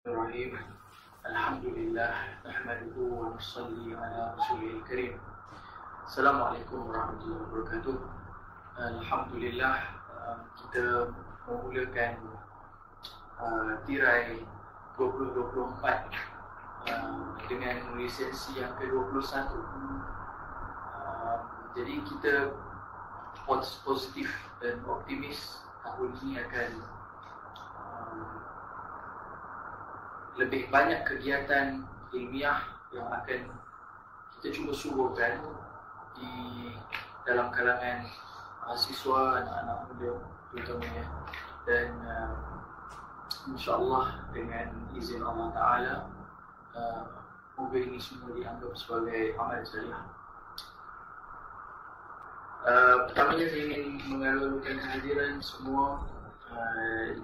Bismillahirrahmanirrahim. Alhamdulillah nahmaduhu wa nusalli ala rasulil karim. Assalamualaikum warahmatullahi wabarakatuh. Alhamdulillah, kita memulakan tirai 2024 dengan lisensi yang ke-21. Jadi kita positif dan optimis tahun ini akan lebih banyak kegiatan ilmiah yang akan kita cuba suburkan di dalam kalangan mahasiswa, anak-anak muda terutamanya, dan insyaAllah dengan izin Allah Ta'ala moga ini semua dianggap sebagai amal salih. Pertamanya saya ingin mengalukan kehadiran semua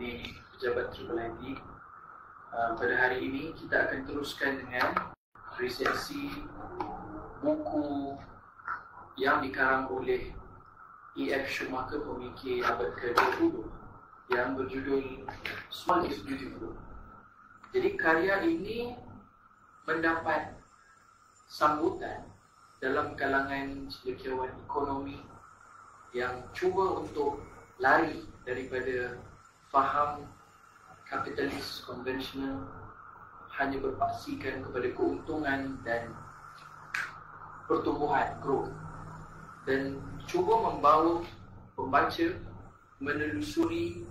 di pejabat IIIT. Pada hari ini kita akan teruskan dengan resensi buku yang dikarang oleh E.F. Schumacher, pemikir abad ke-20, yang berjudul Small is Beautiful. Jadi karya ini mendapat sambutan dalam kalangan cendekiawan ekonomi yang cuba untuk lari daripada faham kapitalis konvensional, hanya berpaksikan kepada keuntungan dan pertumbuhan, growth, dan cuba membawa pembaca menelusuri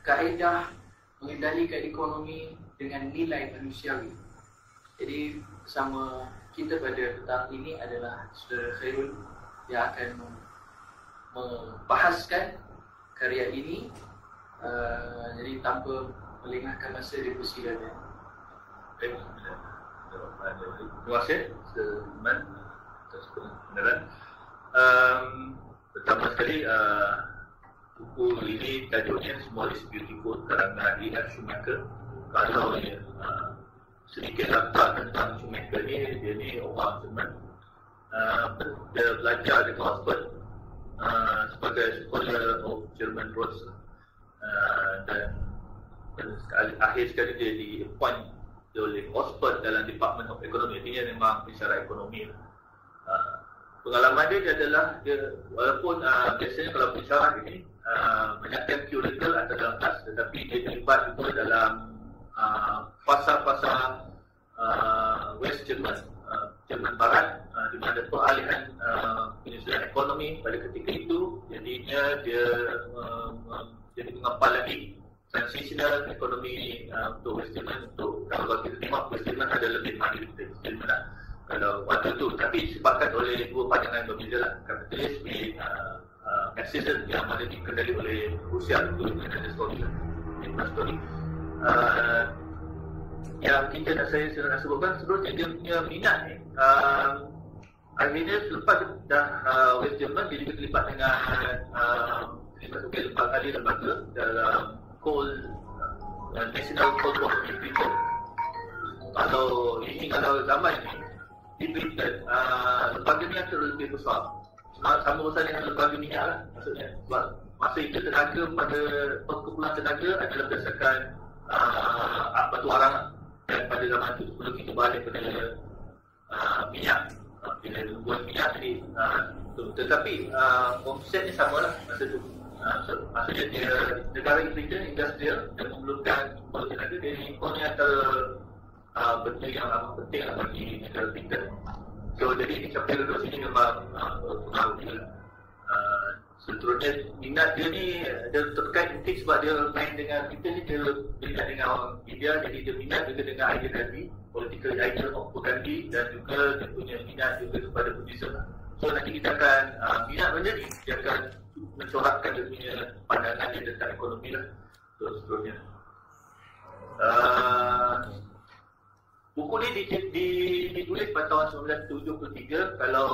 kaedah mengendalikan ekonomi dengan nilai manusiawi. Jadi bersama kita pada petang ini adalah Saudara Khairul yang akan membahaskan karya ini. Jadi tanpa melengahkan masa, dipersilakan. Terima kasih Iman atas pengenalan. Pertama sekali, buku ini tajuknya Small is Beautiful karangan E.F. Schumacher. Kalau sedikit latar tentang Schumacher ni, dia ni orang Jerman. Dia belajar di Oxford sebagai Scholar of German Roots. Dan akhir sekali dia di-appoint oleh Oxford dalam Department of Economy. Artinya memang bicara ekonomi. Pengalaman dia adalah walaupun biasanya kalau bicara ini banyak yang theoretical atau dalam kelas, tetapi dia terlibat juga dalam pasar-pasar West German, Jerman Barat, di mana peralihan penyusunan ekonomi pada ketika itu. Jadinya dia jadi mengapa lagi transitional ekonomi untuk West German. Untuk kalau kita tengok West German ada lebih maju dari West German kalau waktu itu, tapi disebabkan oleh dua pandangan berbeza lah. Kapitalis di Marxism yang mana dikendali oleh Rusia, itu ada story lah, story. Yang kita nak sebutkan sebelumnya, dia punya minat ni akhirnya selepas dah West German, dia juga terlibat dengan beberapa kali lembaga dalam National Cold War di Britain. Kalau zaman ini di Britain, lembaga ni akan lebih besar, sama besar dengan lembaga minyak lah maksudnya. Sebab masa itu tenaga pada perkumpulan tenaga adalah berdasarkan batu arang, dan pada zaman itu sebelum kita balik pada minyak, bila buat minyak tadi. Tetapi konsepnya sama lah masa itu. Maksudnya dia negara Britain industrial dan memerlukan import tenaga. Jadi import ni antara benda yang amat penting bagi negara Britain. So jadi capital growth ini memang pengaruh dia. Seterusnya minat dia ni dia terkait mungkin sebab dia main dengan Britain ni, dia minat dengan orang India. Jadi dia minat juga dengan ideologi, political idea of Gandhi, dan juga dia punya minat juga kepada Buddhism. So nanti kita akan minat benda ni, dia akan mencorakkan dia punya pandangan dia tentang ekonomi lah. So seterusnya buku ni ditulis pada tahun 1973. Kalau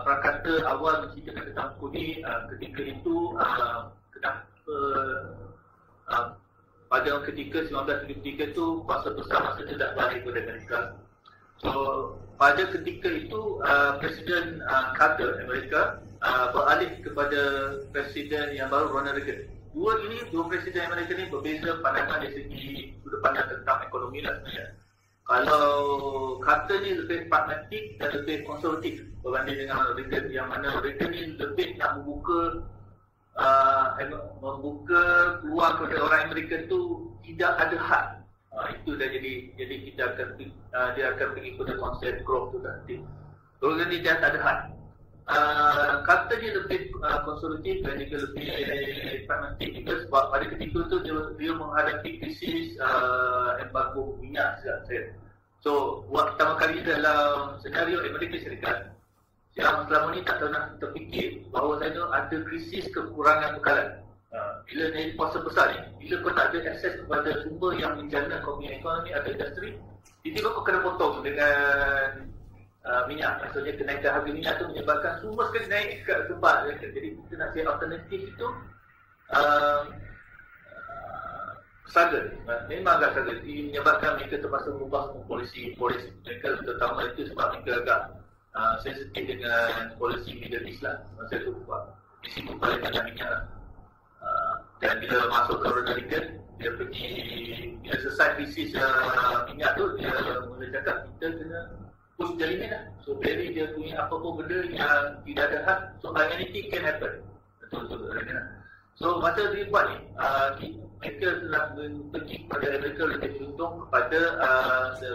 prakata awal menceritakan tentang buku ni, ketika itu pada ketika 1973 tu kuasa besar masa tu dah balik kepada Amerika. So pada ketika itu Presiden Carter Amerika beralih kepada Presiden yang baru, Ronald Reagan. dua presiden Amerika ni berbeza pandangan dari segi sudut pandang tentang ekonomi lah sebenarnya. Kalau Carter ni lebih pragmatik dan lebih konservatif berbanding dengan Reagan, yang mana Reagan ni lebih nak membuka peluang kepada orang Amerika tu tidak ada had. Itu dah jadi kita akan dia akan pergi kepada konsep growth tu nanti. Reagan ni dia tak ada had. Carter dia lebih konservatif dan juga lebih pragmatik juga, sebab pada ketika tu dia menghadapi krisis embargo minyak saya. So pertama kali dalam senario Amerika Syarikat yang selama ni tak pernah terfikir bahawa saya ada krisis kekurangan bekalan. Bila ni puasa besar ni, bila kau tak ada akses kepada sumber yang menjana kau punya ekonomi atau industri, tiba-tiba kau kena potong dengan minyak. Maksudnya kenaikan harga minyak tu menyebabkan semua sekali naik ke tempat. Jadi kita nak cari alternatif itu struggle. Memang agak struggle. Ini menyebabkan mereka terpaksa mengubah polisi mereka, terutama itu sebab mereka agak sensitif dengan polisi Middle East lah. Masa itu di situ paling banyak minyak lah. Dan bila masuk ke Ronald Reagan, dia pergi, bila selesai krisis minyak tu, dia mula cakap kita kena push the limit lah. So dari dia punya apa pun benda yang tidak ada had, so anything can happen. Betul-betul. So masa dia buat ni, mereka telah pergi kepada Amerika lebih beruntung kepada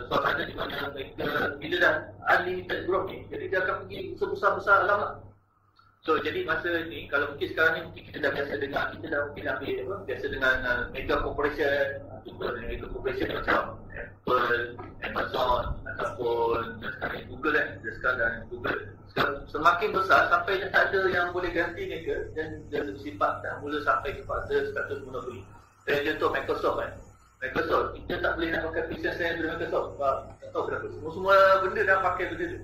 suasana di mana mereka bila dah unlimited growth ni, jadi dia akan pergi sebesar-besar alam lah. So jadi masa ni, kalau mungkin sekarang ni mungkin kita dah biasa dengar, kita dah mungkin ambil apa, biasa dengan mega corporation, mega corporation macam Apple, Amazon ataupun sekarang Google sekarang Google semakin besar sampai dah tak ada yang boleh ganti mereka, dan dia bersifat dah mula sampai kepada status monopoli. Saya contoh Microsoft Microsoft, kita tak boleh nak pakai business saya dari Microsoft sebab tak tahu kenapa semua benda dah pakai benda tu.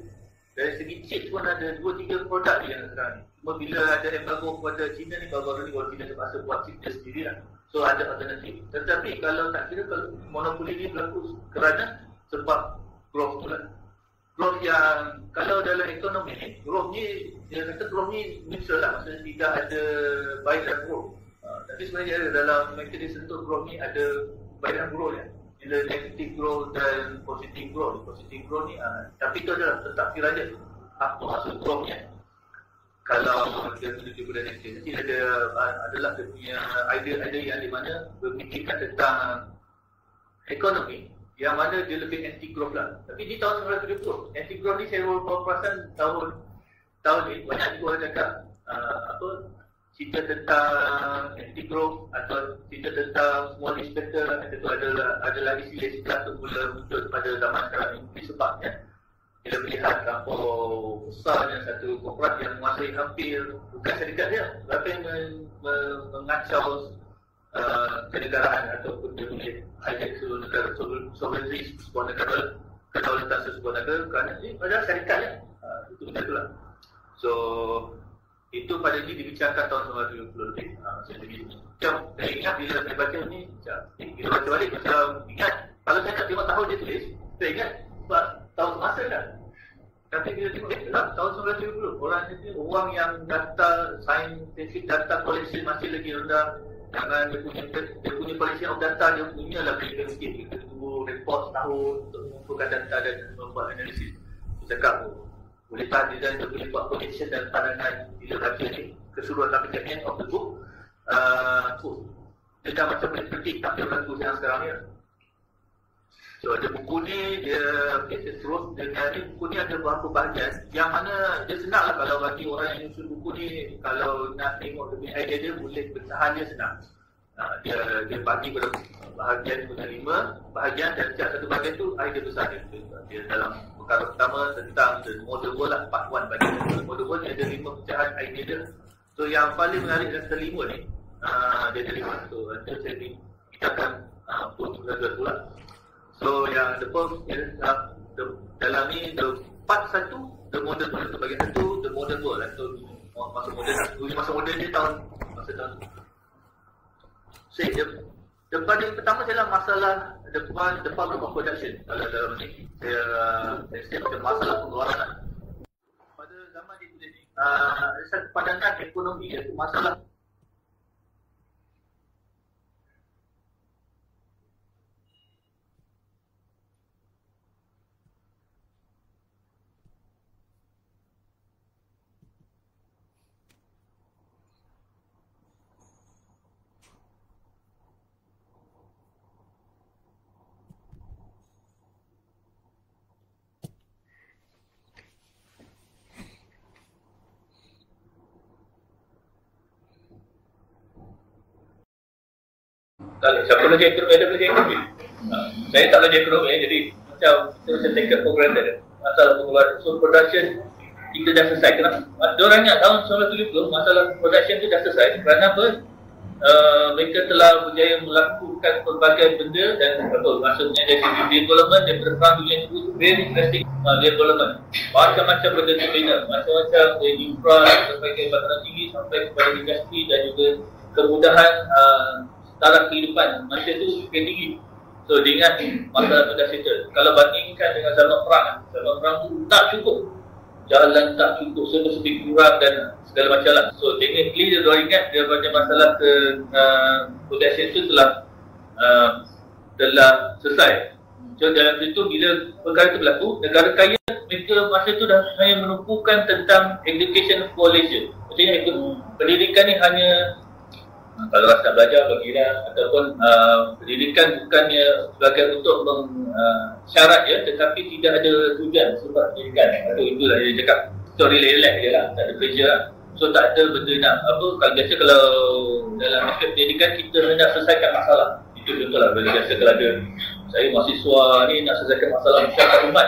Dari segi chip pun ada 2-3 produk dia sekarang ni. Cuma bila ada embargo kepada China ni, baru-baru ni China terpaksa buat chip dia sendiri lah. So ada alternatif. Tetapi kalau tak kira, kalau monopoli ni berlaku kerana sebab growth tu lah. Growth yang, kalau dalam ekonomi ni, growth ni, dia kata growth ni neutral lah. Maksudnya tidak ada buy dan growth. Tapi sebenarnya dalam mereka dia sentuh growth ni ada buy dan growth ya. Bila negative growth dan positive growth. Positive growth ni, tapi itu adalah tetap kira je. Apa maksud growth ni? Kalau dia menuju pada negatif, nanti adalah dia punya idea-idea yang di mana berfikirkan tentang ekonomi yang mana dia lebih anti-growth lah. Tapi di tahun 1970, anti-growth ni saya perasan tahun ni banyak juga orang cakap cerita tentang anti-growth atau cerita tentang small inspector, itu adalah istilah tu mula muncul pada zaman sekarang ini sebabnya kita melihat terlampau besarnya satu korporat yang menguasai hampir, bukan syarikat dia, tapi mengacau kenegaraan ataupun dia boleh hijack seluruh negara, sovereignty sebuah negara, kedaulatan sebuah negara, kerana ini adalah syarikatnya. Itu benda tu lah. So itu pada ini dibicarakan tahun 1970 lebih. Macam saya ingat bila saya baca ni, bila baca balik macam ingat, kalau saya tak tengok tahun dia tulis, saya ingat tahun semasa kan. Tapi bila tengok tahun 1970, orang yang data scientific data collection masih lagi rendah. Jangan dia punya collection of data, dia punya lah kita sikit. Kita tunggu report setahun untuk mengumpulkan data dan membuat analisis. Saya cakap boleh tak design, dia boleh buat collection dan pandangan bila baca ni keseluruhan, tapi at the end of the book dia dah macam boleh predict tak yang berlaku sekarang ni. So ada buku ni, dia terus dengan ni, buku ni ada beberapa bahagian yang mana dia senang lah kalau bagi orang yang nyusun buku ni, kalau nak tengok lebih idea dia, boleh pecahan dia senang. Dia bagi pada bahagian punya 5 bahagian, dan setiap satu bahagian tu idea besar dia dalam perkara pertama tentang the model world lah, part 1 bagi model world ni ada 5 pecahan idea dia. So yang paling menarik dan kelima ni dia ada 5. So nanti kita akan pun tu lah. So yang dalam ni the part 1, the model world, bahagian 1 the model world lah. So masa moden ni tahun dia paling pertama adalah masalah the problem of production. Kalau dalam ni saya macam masalah pengeluaran lah. Pada zaman dia tulis ni satu pandangan ekonomi iaitu masalah kalau siapa belajar ekonomi ada belajar ekonomi. Saya tak belajar ekonomi, jadi macam kita macam take it for granted. Masalah pengeluaran so production kita dah selesai. Kenapa? Diorang ingat tahun 1970 masalah production tu dah selesai. Kerana apa? Mereka telah berjaya melakukan pelbagai benda dan maksudnya dari segi development daripada perang dunia itu very drastic development. Macam-macam benda terbina, macam-macam dari infra sampai ke bataran tinggi sampai kepada industri dan juga kemudahan taraf kehidupan manusia itu semakin tinggi. So dia ingat masalah itu dah settle. Kalau bandingkan dengan zaman perang tu tak cukup. Jalan tak cukup, semua lebih kurang dan segala macam lah. So technically dia ingat daripada masalah production itu telah selesai. So dalam situ bila perkara itu berlaku, negara kaya mereka masa itu dah hanya menumpukan tentang education for leisure. Maksudnya pendidikan ni hanya kalau rasa belajar bagilah ataupun pendidikan bukannya sebagai untuk syarat ya, tetapi tidak ada tujuan sebab pendidikan. Atau itulah dia cakap. So relax je lah, tak ada pressure lah. So tak ada benda nak kalau biasa kalau dalam aspek pendidikan kita hendak selesaikan masalah. Itu contohlah biasa kalau ada saya mahasiswa ni nak selesaikan masalah masyarakat umat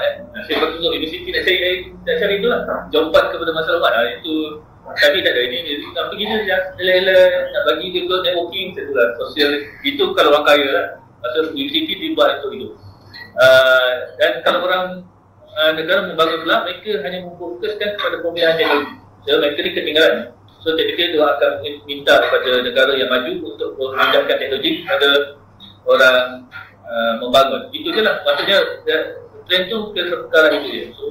saya betul universiti nak cari tu lah jawapan kepada masalah umat itu. Tapi tak ada ini nak pergi je nak bagi dia buat networking setulah sosial itu kalau orang kaya lah. Pasal universiti dibuat untuk hidup. Dan kalau orang negara membangun pula mereka hanya memfokuskan kepada pembinaan teknologi. So mereka ni ketinggalan. So typically dia akan minta kepada negara yang maju untuk memindahkan teknologi kepada orang membangun. Itu je lah. Maksudnya trend tu ke arah itu je. So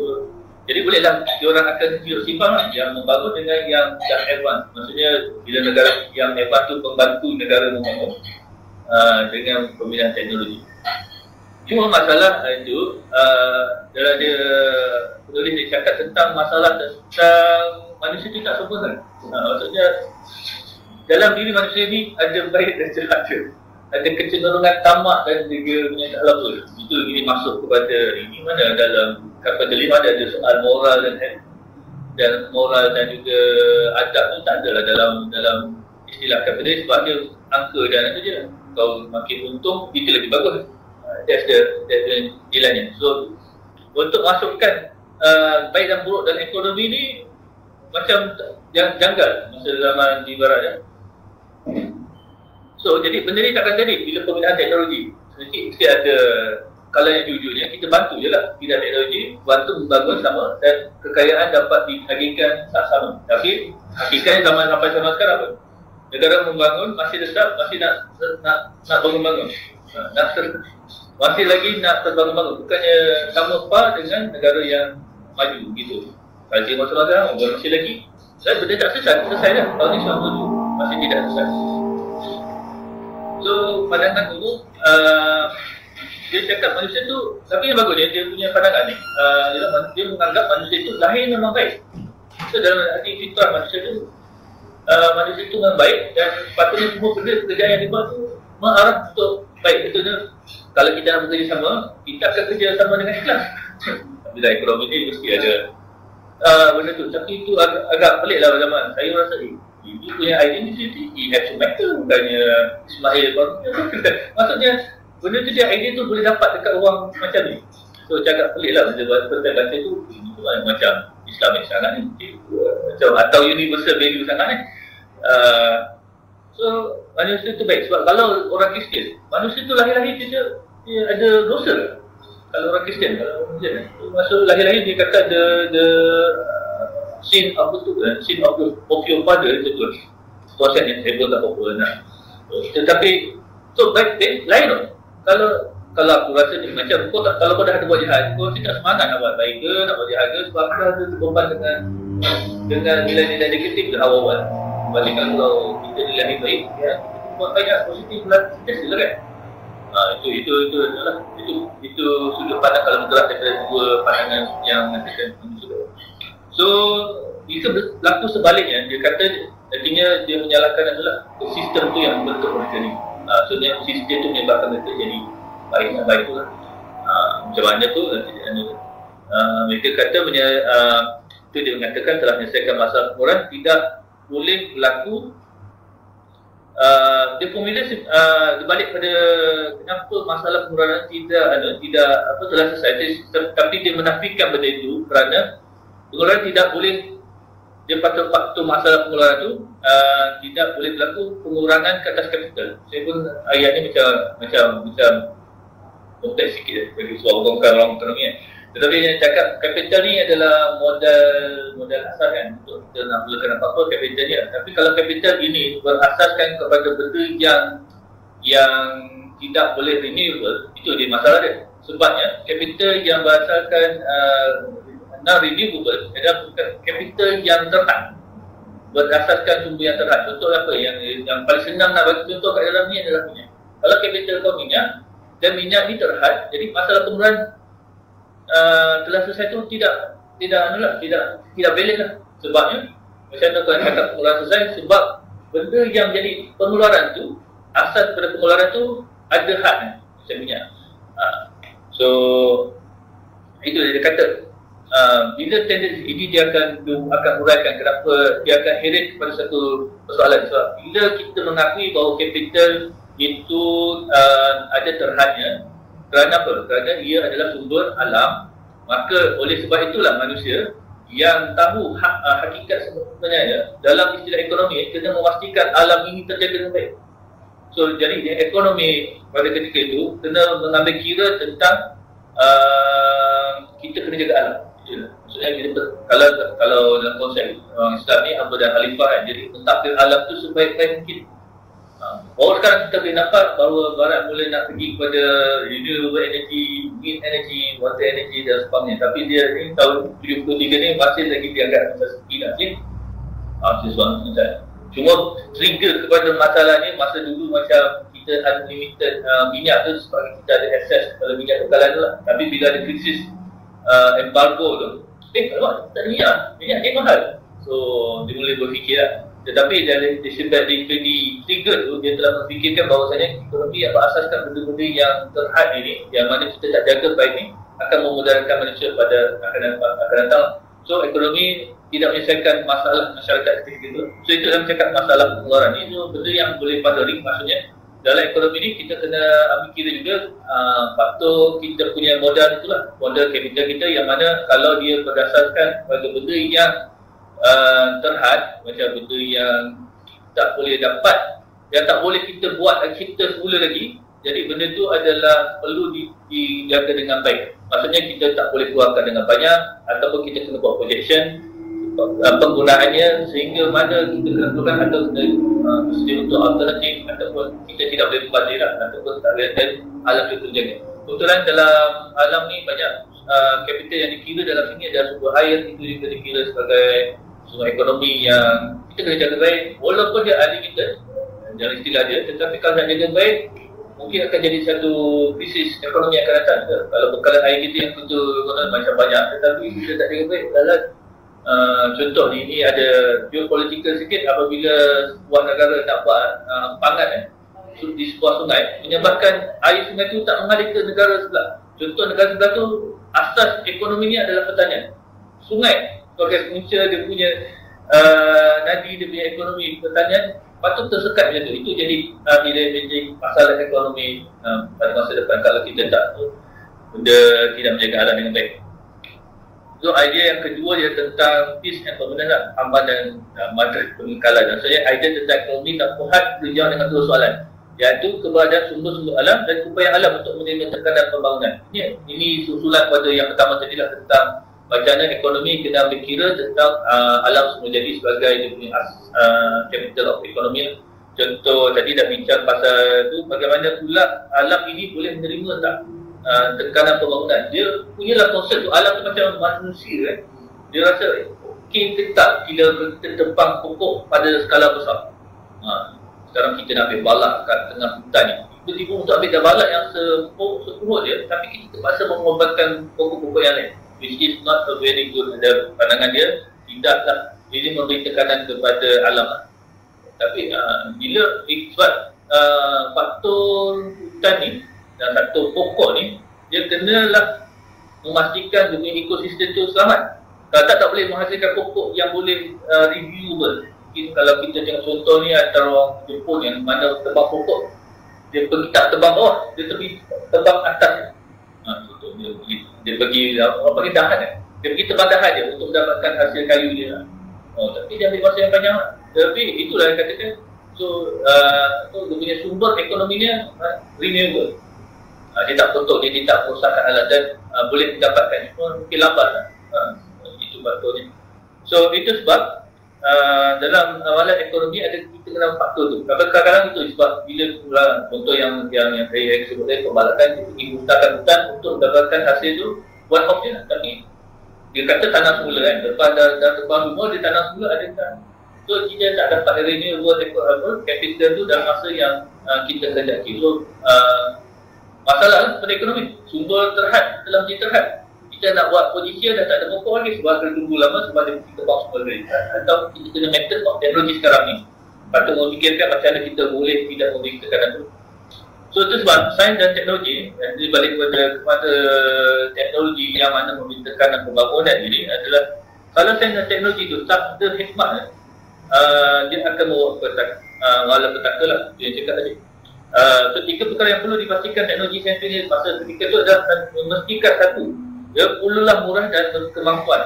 jadi bolehlah diorang akan hidup simpang lah yang membangun dengan yang advance. Maksudnya bila negara yang advance tu membantu negara membangun dengan pembinaan teknologi. Cuma masalah itu dalam dia penulis dia cakap tentang masalah tentang manusia tu tak sempurna. Maksudnya dalam diri manusia ni ada baik dan jahat dia. Ada kecenderungan tamak dan juga menyatakan lapar. Itu ini masuk kepada ini mana dalam kapitalis ada soal moral dan moral dan juga adab tu tak ada lah dalam istilah kapitalis sebab dia angka dan itu je. Kalau makin untung itu lebih bagus. That's the nilainya. So untuk masukkan baik dan buruk dalam ekonomi ni macam janggal masa zaman di barat ya. So jadi benda ni takkan jadi bila penggunaan teknologi. Mesti ada kalau yang jujurnya kita bantu je lah bidang teknologi, bantu membangun sama dan kekayaan dapat dihadirkan sama. Tapi hakikatnya zaman sampai sekarang apa? Negara membangun masih tetap masih nak bangun-bangun. Masih lagi nak terbangun-bangun. Bukannya sama apa dengan negara yang maju gitu. Kalau dia masalah masih lagi. Dan benda tak selesai dah. Tahun ni 97 masih tidak selesai. So pandangan dulu dia cakap manusia tu, tapi yang bagus dia punya pandangan ni dia menganggap manusia tu lahir memang baik. So dalam arti fitrah manusia tu memang baik dan patutnya semua pekerjaan yang dibuat tu mengarah untuk baik. Betulnya kalau kita nak bekerja sama, kita akan kerja sama dengan ikhlas. Bila ekonomi ni mesti ada benda tu. Tapi itu agak pelik lah zaman. Saya rasa dia punya identity, he has to matter. Bukannya Ismail baru. Maksudnya, benda tu dia idea tu boleh dapat dekat orang macam ni. So, cakap pelik lah. Seperti baca tu, ini tu macam Islamik sangat ni. Macam, atau universal value sangat ni. So, manusia tu baik. Sebab kalau orang Kristian, manusia tu lahir-lahir dia ada dosa. Kalau orang Kristian, maksud lahir-lahir dia kata the sin of your father itu tu konsep yang saya tak apa nak. Tetapi so baik lain tu. Kalau aku rasa ni macam kalau kau dah ada buat jahat, kau tidak semangat nak buat baik ke, nak buat jahat ke sebab kau ada terbeban dengan nilai-nilai negatif dah awal. Bandingkan kalau kita nilai baik, ya kita buat banyak positif lah, kita sila kan. Itu sudut pandang kalau bergerak daripada dua pandangan yang mengatakan manusia. So, jika berlaku sebaliknya, dia kata artinya dia menyalahkan adalah sistem tu yang bentuk mereka ni. Maksudnya sistem tu menyebabkan mereka jadi baik tu lah. Macam mana tu, mereka kata itu dia mengatakan telah menyelesaikan masalah orang tidak boleh berlaku Dia formula berbalik pada kenapa masalah pengeluaran tidak telah selesai, tapi dia menafikan benda itu kerana pengeluaran tidak boleh, dia faktor masalah pengeluaran itu tidak boleh berlaku pengurangan ke atas kapital. Saya pun ayat ni macam kompleks sikit bagi seorang orang ekonomi. Tetapi yang cakap kapital ni adalah modal asas kan, untuk kita nak mulakan apa-apa kapital dia. Tapi kalau kapital ini berasaskan kepada benda yang tidak boleh renewable, itu dia masalah dia. Sebabnya kapital yang berasaskan non-renewable adalah kapital yang terhad, berasaskan sumber yang terhad. Contoh apa yang paling senang nak bagi contoh kat dalam ni adalah minyak. Kalau kapital kau minyak dan minyak ni terhad, jadi masalah pengeluaran telah selesai tu tidak balance lah. Sebabnya macam tu kalau cakap pengeluaran selesai, sebab benda yang jadi pengeluaran tu, asas pada pengeluaran tu ada had macam minyak. So itu dia kata bila tendensi ini dia akan uraikan kenapa dia akan heret kepada satu persoalan. Sebab bila kita mengakui bahawa kapital itu ada terhadnya, kerana apa? Kerana ia adalah sumber alam, maka oleh sebab itulah manusia yang tahu hakikat sebenarnya dalam istilah ekonomi kena memastikan alam ini terjaga dengan baik. So jadi ekonomi pada ketika itu kena mengambil kira tentang kita kena jaga alam. Maksudnya kita, kalau dalam konsep orang Islam ni hamba dan khalifah kan, jadi mentadbir alam tu sebaik-baik mungkin. Baru sekarang kita boleh nampak bahawa Barat mula nak pergi kepada renewable energy, wind energy, water energy dan sebagainya. Tapi dia ni tahun 73 ni masih lagi dianggap macam tidak sih. Sesuatu macam cuma trigger kepada masalah ni masa dulu macam kita unlimited minyak tu sebab kita ada access kepada minyak bekalan tu lah. Tapi bila ada krisis embargo tu, kalau tak ada minyak ni mahal. So dia mula berfikir lah. Tetapi dari trigger tu, dia telah memfikirkan bahawasanya ekonomi yang berasaskan benda-benda yang terhad ini, yang mana kita tak jaga baik ni, akan memudaratkan manusia pada akan datang. So ekonomi tidak menyelesaikan masalah masyarakat ketika itu. So itu dalam cakap masalah pengeluaran ni, itu benda yang boleh pandering. Maksudnya dalam ekonomi ni kita kena ambil kira juga faktor kita punya modal itulah, modal kapital kita, yang mana kalau dia berdasarkan pada benda yang terhad, macam benda yang tak boleh dapat, yang tak boleh kita buat dan kita semula lagi, jadi benda tu adalah perlu dijaga dengan baik. Maksudnya kita tak boleh keluarkan dengan banyak, ataupun kita kena buat projection penggunaannya sehingga mana kita kena keluarkan atau kena bersedia untuk alternatif, ataupun kita tidak boleh membazir ataupun tak boleh alam itu terjaga. Kebetulan dalam alam ni banyak kapital yang dikira dalam sini adalah sumber air, itu juga dikira sebagai sumber ekonomi yang kita kena jaga baik. Walaupun dia unlimited dalam istilah dia, tetapi kalau nak jaga baik mungkin akan jadi satu krisis ekonomi yang akan datang. Kalau bekalan air kita yang betul macam banyak, tetapi kita tak jaga baik, contoh ni ada geopolitical sikit. Apabila sebuah negara nak buat pangan di sebuah sungai, menyebabkan air sungai tu tak mengalir ke negara sebelah. Contoh negara sebelah tu asas ekonominya adalah pertanian. Sungai sebagai punca dia punya nadi, dia punya ekonomi pertanian, patut tersekat macam tu. Itu jadi bila menjadi masalah ekonomi pada masa depan kalau kita tak benda tidak menjaga alam dengan baik. So idea yang kedua dia tentang peace and permanence lah, aman dan madrid pengekalan. Maksudnya idea tentang ekonomi tak puhat berjauh dengan dua soalan, iaitu keberadaan sumber-sumber alam dan upaya alam untuk menerima tekanan pembangunan. Ini susulan pada yang pertama tadi lah, tentang bacaan ekonomi kena ambil kira tentang alam semua jadi sebagai dia punya capital of economy. Contoh tadi dah bincang pasal tu, bagaimana pula alam ini boleh menerima tak tekanan pembangunan. Dia punyalah konsep tu, alam tu macam manusia kan. Dia rasa okey ke tak bila kita tebang pokok pada skala besar. Sekarang kita nak ambil balak kat tengah hutan ni, tiba-tiba untuk ambil balak yang sepuh dia, tapi kita terpaksa mengorbankan pokok-pokok yang lain, which is not a very good. Ada pandangan dia tidaklah ini memberi tekanan kepada alam. Tapi bila sebab faktor hutan ni dan faktor pokok ni, dia kenalah memastikan dunia ekosistem tu selamat. Kalau tak boleh menghasilkan pokok yang boleh renewable, Mungkin kalau kita tengok contoh ni antara orang Jepun yang mana tebang pokok, dia pergi tak tebang bawah, dia tebang atas. Contoh dia pergi orang panggil dahan kan. Dia pergi tebang dahan dia untuk mendapatkan hasil kayu dia. Tapi dia ambil masa yang panjang. Tapi itulah yang katakan. So, dia punya sumber ekonominya renewable. Dia tak potong, dia tak merosakkan alat dan boleh didapatkan. Mungkin lambat lah. Itu faktornya. So, itu sebab dalam amalan ekonomi ada kita kena faktor tu. Kadang-kadang itu sebab bila contoh yang saya sebut tadi, pembalakan dia pergi hutan untuk mendapatkan hasil tu one off je lah. Tapi dia kata tanam semula kan. Lepas dah tebang rumah, dia tanam semula ada kan. So, kita tak dapat renewable capital tu dalam masa yang kita kehendaki. So, masalah pada ekonomi, sumber terhad telah menjadi terhad. Kita nak buat posisi dah tak ada pokok lagi sebab kena tunggu lama sebab dia kita bang semua lagi. Atau kita kena method of teknologi sekarang ni. Patut memikirkan macam mana kita boleh tidak memikirkan itu. So itu sebab sains dan teknologi, jadi balik kepada teknologi yang mana memintakan pembangunan ini adalah kalau sains dan teknologi itu tak ada hikmat, dia akan membawa petaka lah. Dia cakap tadi. Tiga perkara yang perlu dipastikan teknologi sains ini masa ketika itu adalah memastikan satu, dia perlulah murah dan berkemampuan.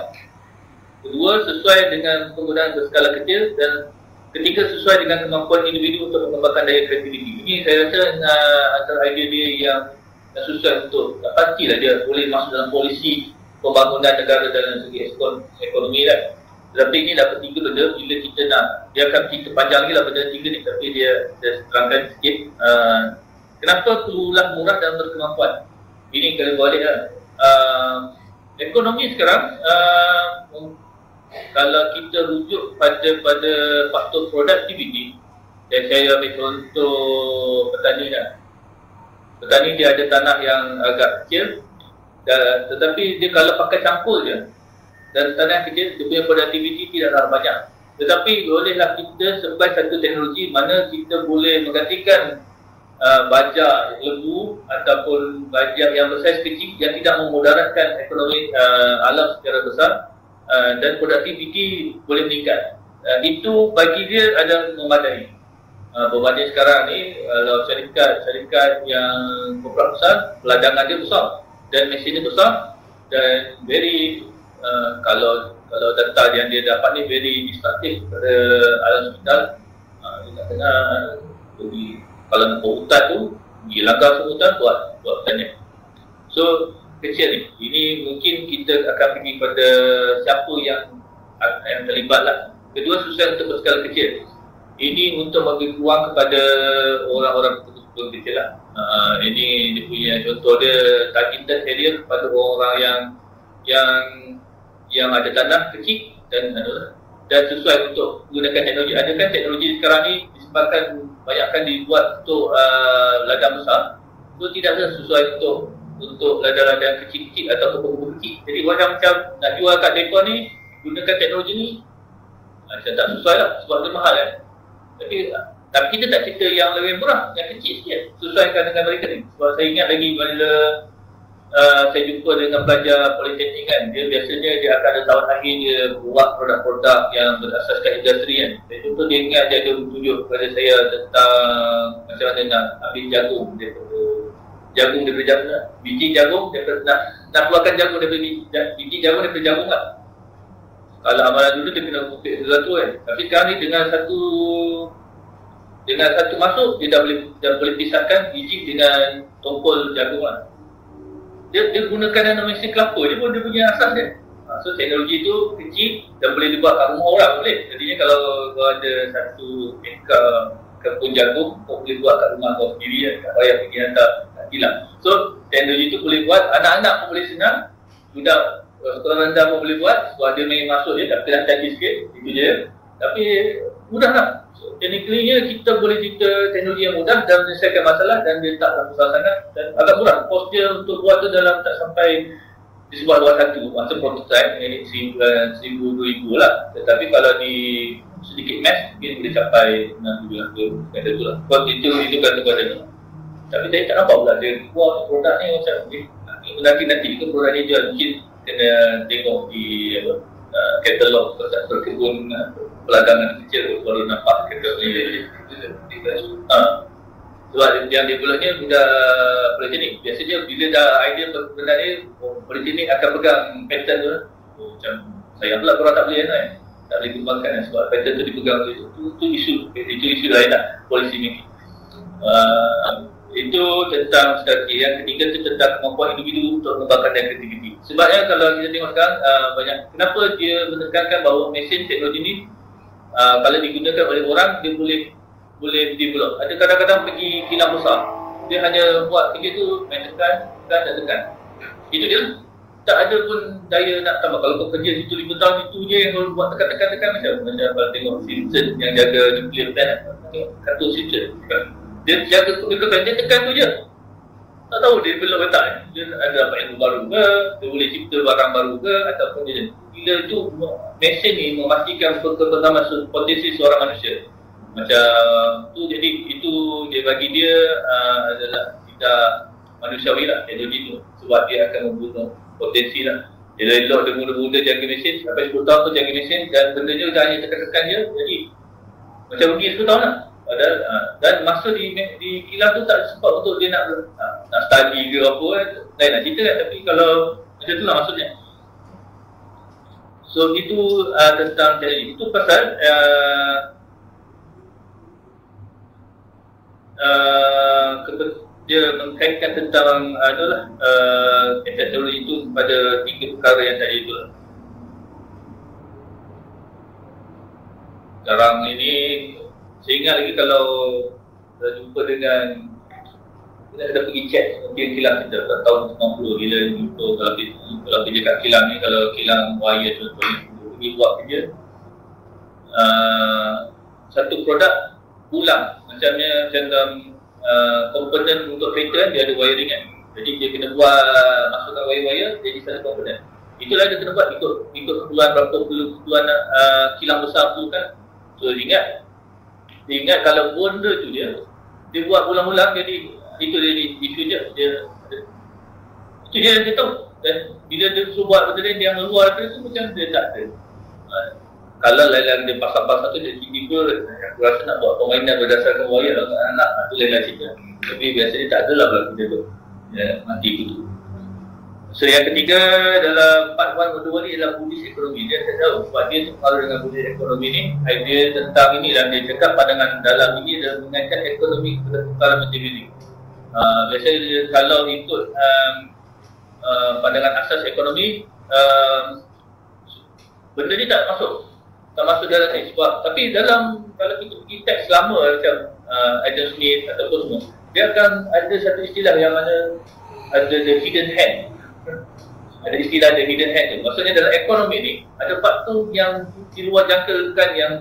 Kedua, sesuai dengan penggunaan berskala kecil. Dan ketiga, sesuai dengan kemampuan individu untuk mengembangkan daya kreativiti. Ini saya rasa antara idea dia yang susah untuk pastilah dia boleh masuk dalam polisi pembangunan negara dalam segi ekonomi kan. Tapi ini dapat tiga benda bila kita nak, dia akan cerita panjang lagi lah benda tiga ni, tapi dia terangkan sikit. Kenapa perlulah murah dan berkemampuan? Ini kena balik lah. Ekonomi sekarang, kalau kita rujuk pada faktor productivity, dan saya ambil contoh petani lah. Petani dia ada tanah yang agak kecil, tetapi dia kalau pakai campur je, dan tanah kecil, dia punya productivity tidaklah banyak. Tetapi bolehlah kita sebagai satu teknologi mana kita boleh menggantikan bajak lembu ataupun bajak yang bersaiz kecil yang tidak memudaratkan ekonomi alam secara besar, dan produktiviti boleh meningkat. Itu bagi dia ada memadai. Berbanding sekarang ni, kalau syarikat yang korporat besar, peladangan dia besar dan mesin dia besar dan very kalau data yang dia dapat ni very destruktif pada alam sekitar. Dia tak kena kalau nak buat hutan tu, pergi langgar semua hutan buat tanya. So, kecil ni. Ini mungkin kita akan pergi pada siapa yang terlibat lah. Kedua, susah untuk berskala kecil. Ini untuk memberi ruang kepada orang-orang betul-betul kecil lah. Ini dia punya contoh dia targeted area kepada orang-orang yang ada tanah kecil dan sesuai untuk menggunakan teknologi. Ada kan teknologi sekarang ni disebabkan banyakkan dibuat untuk ladang besar, so tidak sesuai untuk ladang-ladang kecil-kecil atau kebun-kebun kecil. Jadi macam nak jual kat mereka ni gunakan teknologi ni, saya tak sesuai lah sebab dia mahal kan. Tapi kita tak cerita yang lebih murah, yang kecil sikit, sesuaikan dengan mereka ni. Sebab saya ingat lagi bila saya jumpa dengan pelajar politeknik kan, dia biasanya dia akan ada tahun akhir dia buat produk-produk yang berasaskan industri kan. Saya jumpa dia ingat dia ada tunjuk kepada saya tentang macam mana nak ambil jagung daripada jagung, biji jagung daripada nak keluarkan jagung daripada biji jagung daripada jagung lah. Kalau amalan dulu dia kena kutip sesuatu kan. Tapi sekarang ni dengan satu masuk dia dah boleh pisahkan biji dengan tongkol jagung lah. Dia gunakan mesin kelapa je pun dia punya asas dia. So teknologi tu kecil dan boleh dibuat kat rumah orang boleh. Jadinya kalau ada satu ekar kebun jagung, kau boleh buat kat rumah kau sendiri kan. Tak payah pergi hantar, tak hilang. So teknologi tu boleh buat, anak-anak pun boleh senang, budak sekolah rendah pun boleh buat. Sebab dia main masuk je, tak kena canggih sikit, itu je. Tapi mudah lah. So, technically kita boleh cipta teknologi yang mudah dan menyelesaikan masalah dan dia tak besar sangat dan agak murah. Kos dia untuk buat tu dalam tak sampai disebut luar satu, masa prototype $1,000-2,000 lah. Tetapi kalau di sedikit mass mungkin boleh capai $6,000 kata tu lah. Kos itu kata-kata ni. Tapi saya tak nampak pula dia buat produk ni macam nanti ke produk ni jual, mungkin kena tengok di katalog kontraktor kebun peladangan kecil baru nampak kereta ni. Sebab yang developnya budak politeknik. Biasanya bila dah idea benda ni, politeknik akan pegang pattern tu. Macam sayang pula korang tak boleh kan, tak boleh kembangkan sebab pattern tu dipegang tu isu lain lah, policy making. Itu tentang strategi. Yang ketiga tu tentang kemampuan individu untuk mengembangkan dan kreativiti. Sebabnya kalau kita tengok sekarang banyak, kenapa dia menekankan bahawa mesin teknologi ni kalau digunakan oleh orang dia boleh develop. Ada kadang-kadang pergi kilang besar, dia hanya buat kerja tu main tekan dan tekan. Itu dia, tak ada pun daya nak tambah. Kalau kau kerja situ 5 tahun itu je yang kau buat tekan macam kalau tengok Simpson yang jaga nuclear plant, kartu Simpson dia jaga kedudukan, dia tekan tu je. Tak tahu dia develop ke tak, dia ada apa yang baru ke, dia boleh cipta barang baru ke, ataupun dia bila tu mesin ni memastikan perkembangan potensi seorang manusia macam tu. Jadi itu dia bagi dia adalah tidak manusiawi lah teknologi tu, sebab dia akan membunuh potensi lah. Dia elok dia mula-mula jaga mesin sampai 10 tahun tu jaga mesin dan benda je dah hanya tekan-tekan je, jadi macam rugi 10 tahun lah. Padahal dan masa di kilang tu tak sempat untuk dia nak study ke apa kan, lain nak cerita kan. Tapi kalau macam tu lah maksudnya. So itu tentang teknologi. Itu pasal dia mengkaitkan tentang teknologi itu pada 3 perkara yang tadi itu. Sekarang ini saya ingat lagi kalau jumpa dengan kita ada pergi cek mungkin kilang kita tahun 90 bila jumpa kalau kerja kat kilang ni, kalau kilang wire contohnya pergi buat kerja satu produk ulang macam dalam komponen untuk kereta dia ada wiring kan, jadi dia kena buat masukkan wire-wire jadi satu komponen. Itulah dia kena buat ikut keperluan berapa keperluan kilang besar tu kan. So dia ingat kalau benda tu dia buat ulang-ulang, jadi itu dia isu dia itu dia tahu. Dan bila dia suruh buat benda lain yang luar tu macam dia tak ada. Kalau lain-lain dia pasal-pasal tu dia tiba-tiba aku rasa nak buat permainan berdasarkan wire anak tu lain-lain cerita. Tapi biasanya tak adalah berlaku dia tu mati tu. So yang ketiga dalam part 1 modul ni adalah Buddhist ekonomi. Dia tak tahu sebab dia terpengaruh dengan Buddhist ekonomi ni. Idea tentang ini dan dia cakap pandangan dalam ini adalah mengaitkan ekonomi kepada perkara materialistik. Biasanya dia, kalau ikut pandangan asas ekonomi, benda ni tak masuk dalam ni sebab, tapi dalam kalau kita pergi teks lama macam Adam Smith ataupun semua, dia akan ada satu istilah yang mana ada the hidden hand. Ada istilah the hidden hand tu. Maksudnya dalam ekonomi ni ada faktor yang di luar jangkaan yang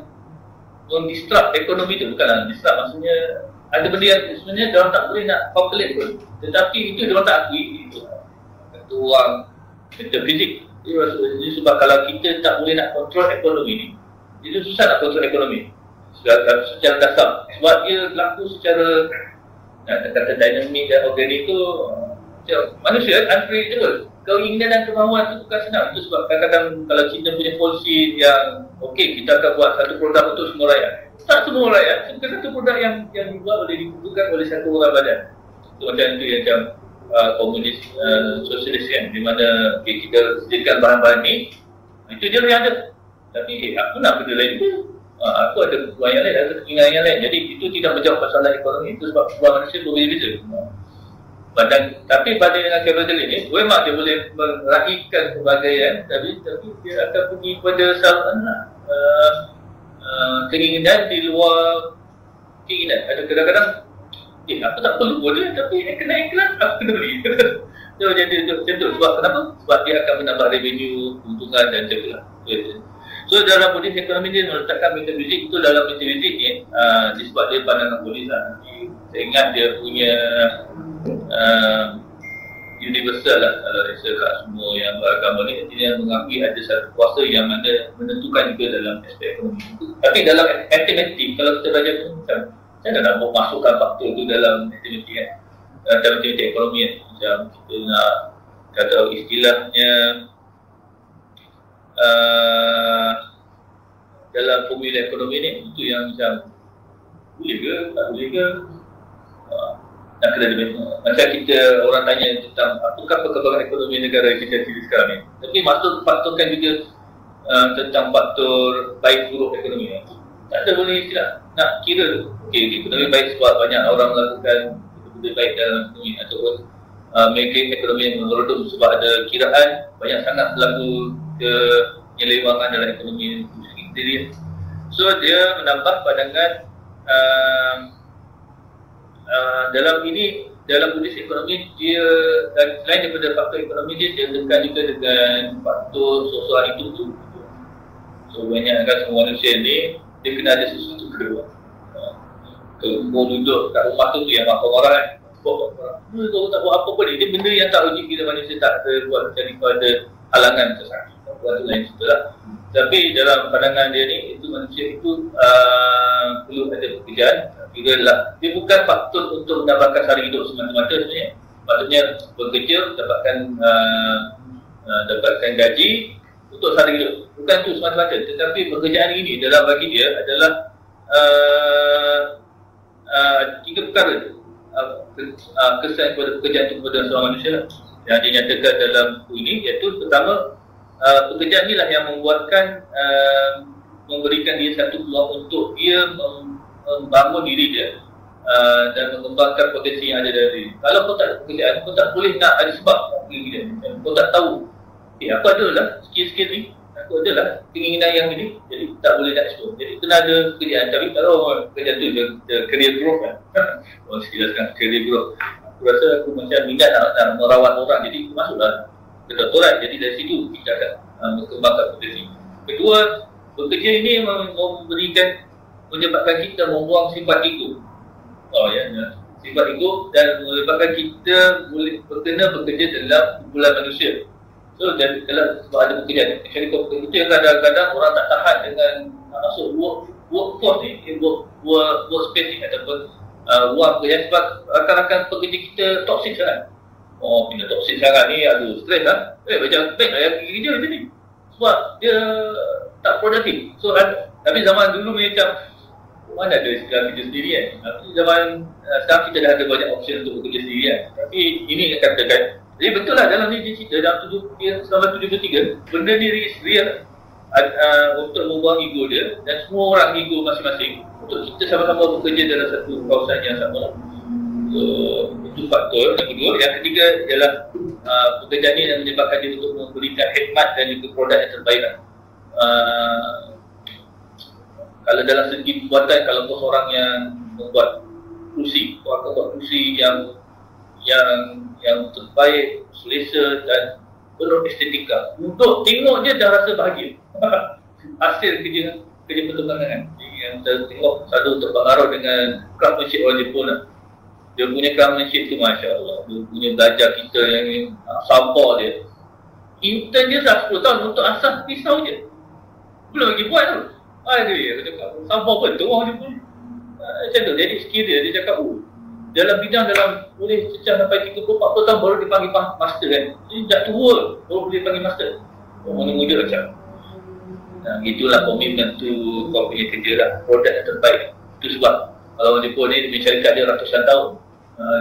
mendisrupt ekonomi tu. Bukanlah disrupt, maksudnya ada benda yang sebenarnya diorang tak boleh nak calculate pun, tetapi itu diorang tak akui. Itu kata orang metafizik. Jadi sebab kalau kita tak boleh nak kontrol ekonomi ni, itu susah nak kontrol ekonomi secara dasar. Sebab dia berlaku secara kata dinamik dan organik tu manusia unpredictable. Keinginan dan kemauan tu bukan senang. Itu sebab kadang-kadang kalau kita punya polisi yang okey, kita akan buat satu produk untuk semua rakyat. Tak semua rakyat, bukan satu produk yang dibuat dibutuhkan oleh satu orang badan. Itu macam itu yang macam komunis, sosialis kan, di mana kita sediakan bahan-bahan ni, itu je yang ada. Tapi aku nak benda lain tu, aku ada kebutuhan yang lain, ada keinginan yang lain. Jadi itu tidak menjawab masalah ekonomi. Itu sebab kebutuhan manusia berbeza-beza. Tapi banding dengan kapitalis ni, memang dia boleh meraihkan kebahagiaan, tapi dia akan pergi pada keinginan di luar keinginan. Ada kadang-kadang aku tak perlu benda, tapi kena iklan, aku kena beli. So jadi macam tu. Sebab kenapa? Sebab dia akan menambah revenue, keuntungan dan macam tu lah. So dalam Buddhist ekonomi dia meletakkan metafizik itu dalam metafizik ni disebab dia pandangan Buddhist lah. Saya ingat dia punya universal lah. Kalau rasa kat semua yang beragama ni, dia mengakui ada satu kuasa yang mana menentukan juga dalam aspek ekonomi. Tapi dalam matematik, kalau kita belajar macam saya nak masukkan faktor tu dalam matematik kan, dalam matematik ekonomi kan. Macam kita nak kata istilahnya dalam formula ekonomi ni, itu yang macam boleh ke, tak boleh ke, nak kena macam kita orang tanya tentang apakah perkembangan ekonomi negara kita sekarang ni. Tapi faktorkan juga tentang faktor baik buruk ekonomi ni. Tak ada boleh tidak nak kira okey, ekonomi baik sebab banyak orang melakukan benda baik dalam ekonomi, ataupun ekonomi yang meredup sebab ada kiraan banyak sangat berlaku penyelewangan dalam ekonomi sendiri. So dia menambah pandangan dalam kondisi ekonomi dia, selain daripada faktor ekonomi dia tekan juga dengan faktor sosial itu. So banyak kan semua manusia ni dia kena ada sesuatu kedua. Kalau duduk kat rumah tu yang makan orang kan, kau tak buat apa pun dia benda yang tak logik kita manusia tak ada buat, jadi kau ada halangan tersakit. Buat tu lain cerita lah. Tapi dalam pandangan dia ni, itu manusia itu perlu ada pekerjaan. Kira lah, dia bukan faktor untuk mendapatkan sara hidup semata-mata sebenarnya. Maksudnya bekerja, dapatkan gaji untuk sara hidup. Bukan tu semata-mata. Tetapi pekerjaan ini dalam bagi dia adalah tiga perkara. Kesan kepada pekerjaan itu kepada seorang manusia yang dinyatakan dalam buku ini, iaitu pertama, pekerjaan inilah yang membuatkan memberikan dia satu peluang untuk dia membangun diri dia dan mengembangkan potensi yang ada dalam diri. Kalau kau tak ada pekerjaan, kau tak boleh nak ada sebab kau tak tahu aku adalah skill ni, aku adalah keinginan yang ini, jadi tak boleh nak explore. Jadi kena ada pekerjaan. Tapi kalau pekerjaan tu career growth kan, orang jelaskan career growth, aku rasa aku macam minat nak merawat orang, jadi aku masuklah ke doktorat. Jadi dari situ kita akan mengembangkan potensi. Kedua, bekerja ini menyebabkan kita membuang sifat ego. Sifat ego, dan menyebabkan kita boleh berkena bekerja dalam kumpulan manusia. So, jadi kalau sebab ada pekerjaan, actually kalau bekerja kadang-kadang orang tak tahan dengan masuk workforce ni, workspace ni, ataupun ruang pekerjaan, sebab rakan-rakan pekerja kita toksik sangat. Bila toksik sangat ni, aduh, stres lah. Macam baik lah yang kerja macam ni, sebab dia tak produktif. So, tapi zaman dulu macam mana ada istilah kerja sendiri kan. Tapi zaman sekarang kita dah ada banyak option untuk bekerja sendiri kan. Tapi ini yang katakan, jadi betul lah dalam ni dia cerita dalam 1973 benda ni real untuk membuang ego dia, dan semua orang ego masing-masing untuk kita sama-sama bekerja dalam satu kawasan yang sama. So itu faktor. Yang kedua, yang ketiga ialah pekerjaan ni yang menyebabkan dia untuk memberikan khidmat dan juga produk yang terbaik lah. Kalau dalam segi pembuatan, kalau kau seorang yang membuat kursi, kau akan buat kursi yang terbaik, selesa dan penuh estetika. Untuk tengok je dah rasa bahagia. Hasil kerja pertukangan yang kita tengok selalu terpengaruh dengan craftsmanship orang Jepun lah. Dia punya craftsmanship tu Masya Allah. Dia punya belajar kita yang sabar dia. Intern dia dah 10 tahun untuk asas pisau je, belum lagi buat tu. Aduh ya, aku cakap sabar betul orang Jepun. Macam tu, jadi skill dia cakap dalam bidang boleh cecah sampai 30-40 tahun baru dipanggil master kan. Jadi tak tua baru boleh panggil master. Orang muda macam. Itulah komitmen tu kau punya kerja lah, produk yang terbaik. Itu sebab kalau orang Jepun ni dia syarikat dia ratusan tahun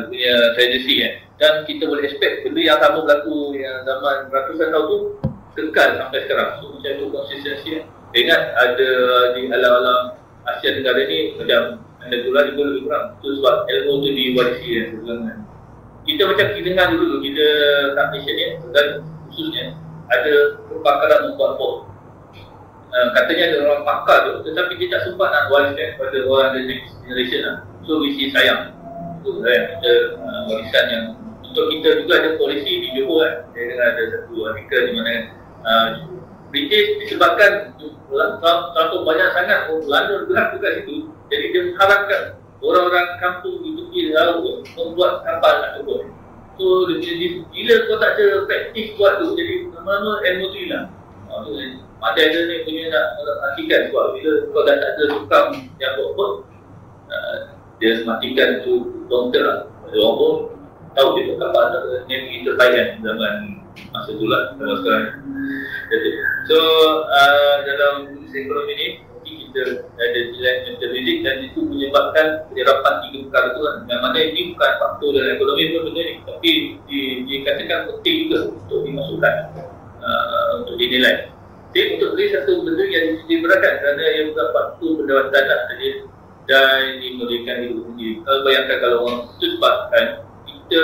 punya tradisi kan. Dan kita boleh expect benda yang sama berlaku yang zaman ratusan tahun tu kekal sampai sekarang. So macam tu konsistensi kan. Ingat ada di alam-alam Asia Tenggara ni macam anda tulah juga lebih kurang. Itu sebab ilmu tu diwarisi kan. Kita macam kita dengar dulu, kita kat Malaysia ni dan khususnya ada kepakaran membuat bom. Katanya ada orang pakar tu, tetapi dia tak sempat nak wariskan kepada orang the next generation lah. So we see sayang. Itu kan, ada warisan yang untuk kita juga ada polisi di Johor kan. Saya dengar ada satu artikel di mana British disebabkan terlalu banyak sangat London bergerak dekat situ. Jadi dia mengharapkan orang-orang kampung di tepi laut membuat kapal nak kebun. So bila kau tak ada praktis buat tu, jadi mana-mana ilmu tu hilang. Macam ada ni punya nak artikan sebab bila kau dah tak ada tukang yang buat dia matikan tu long term lah. Orang pun tahu dia kapal yang terbaik kan zaman masa tu lah, zaman sekarang. So dalam ekonomi ni mesti kita ada nilai intermediate dan itu menyebabkan penyerapan 3 perkara itu kan. Yang mana ini bukan faktor dalam ekonomi pun benda ni, tapi dikatakan penting juga untuk dimasukkan untuk dinilai. Jadi untuk ini satu benda yang diberatkan kerana ia bukan faktor pendapatan lah saja dan dimulakan hidup sendiri. Kalau bayangkan kalau orang itu sebabkan kita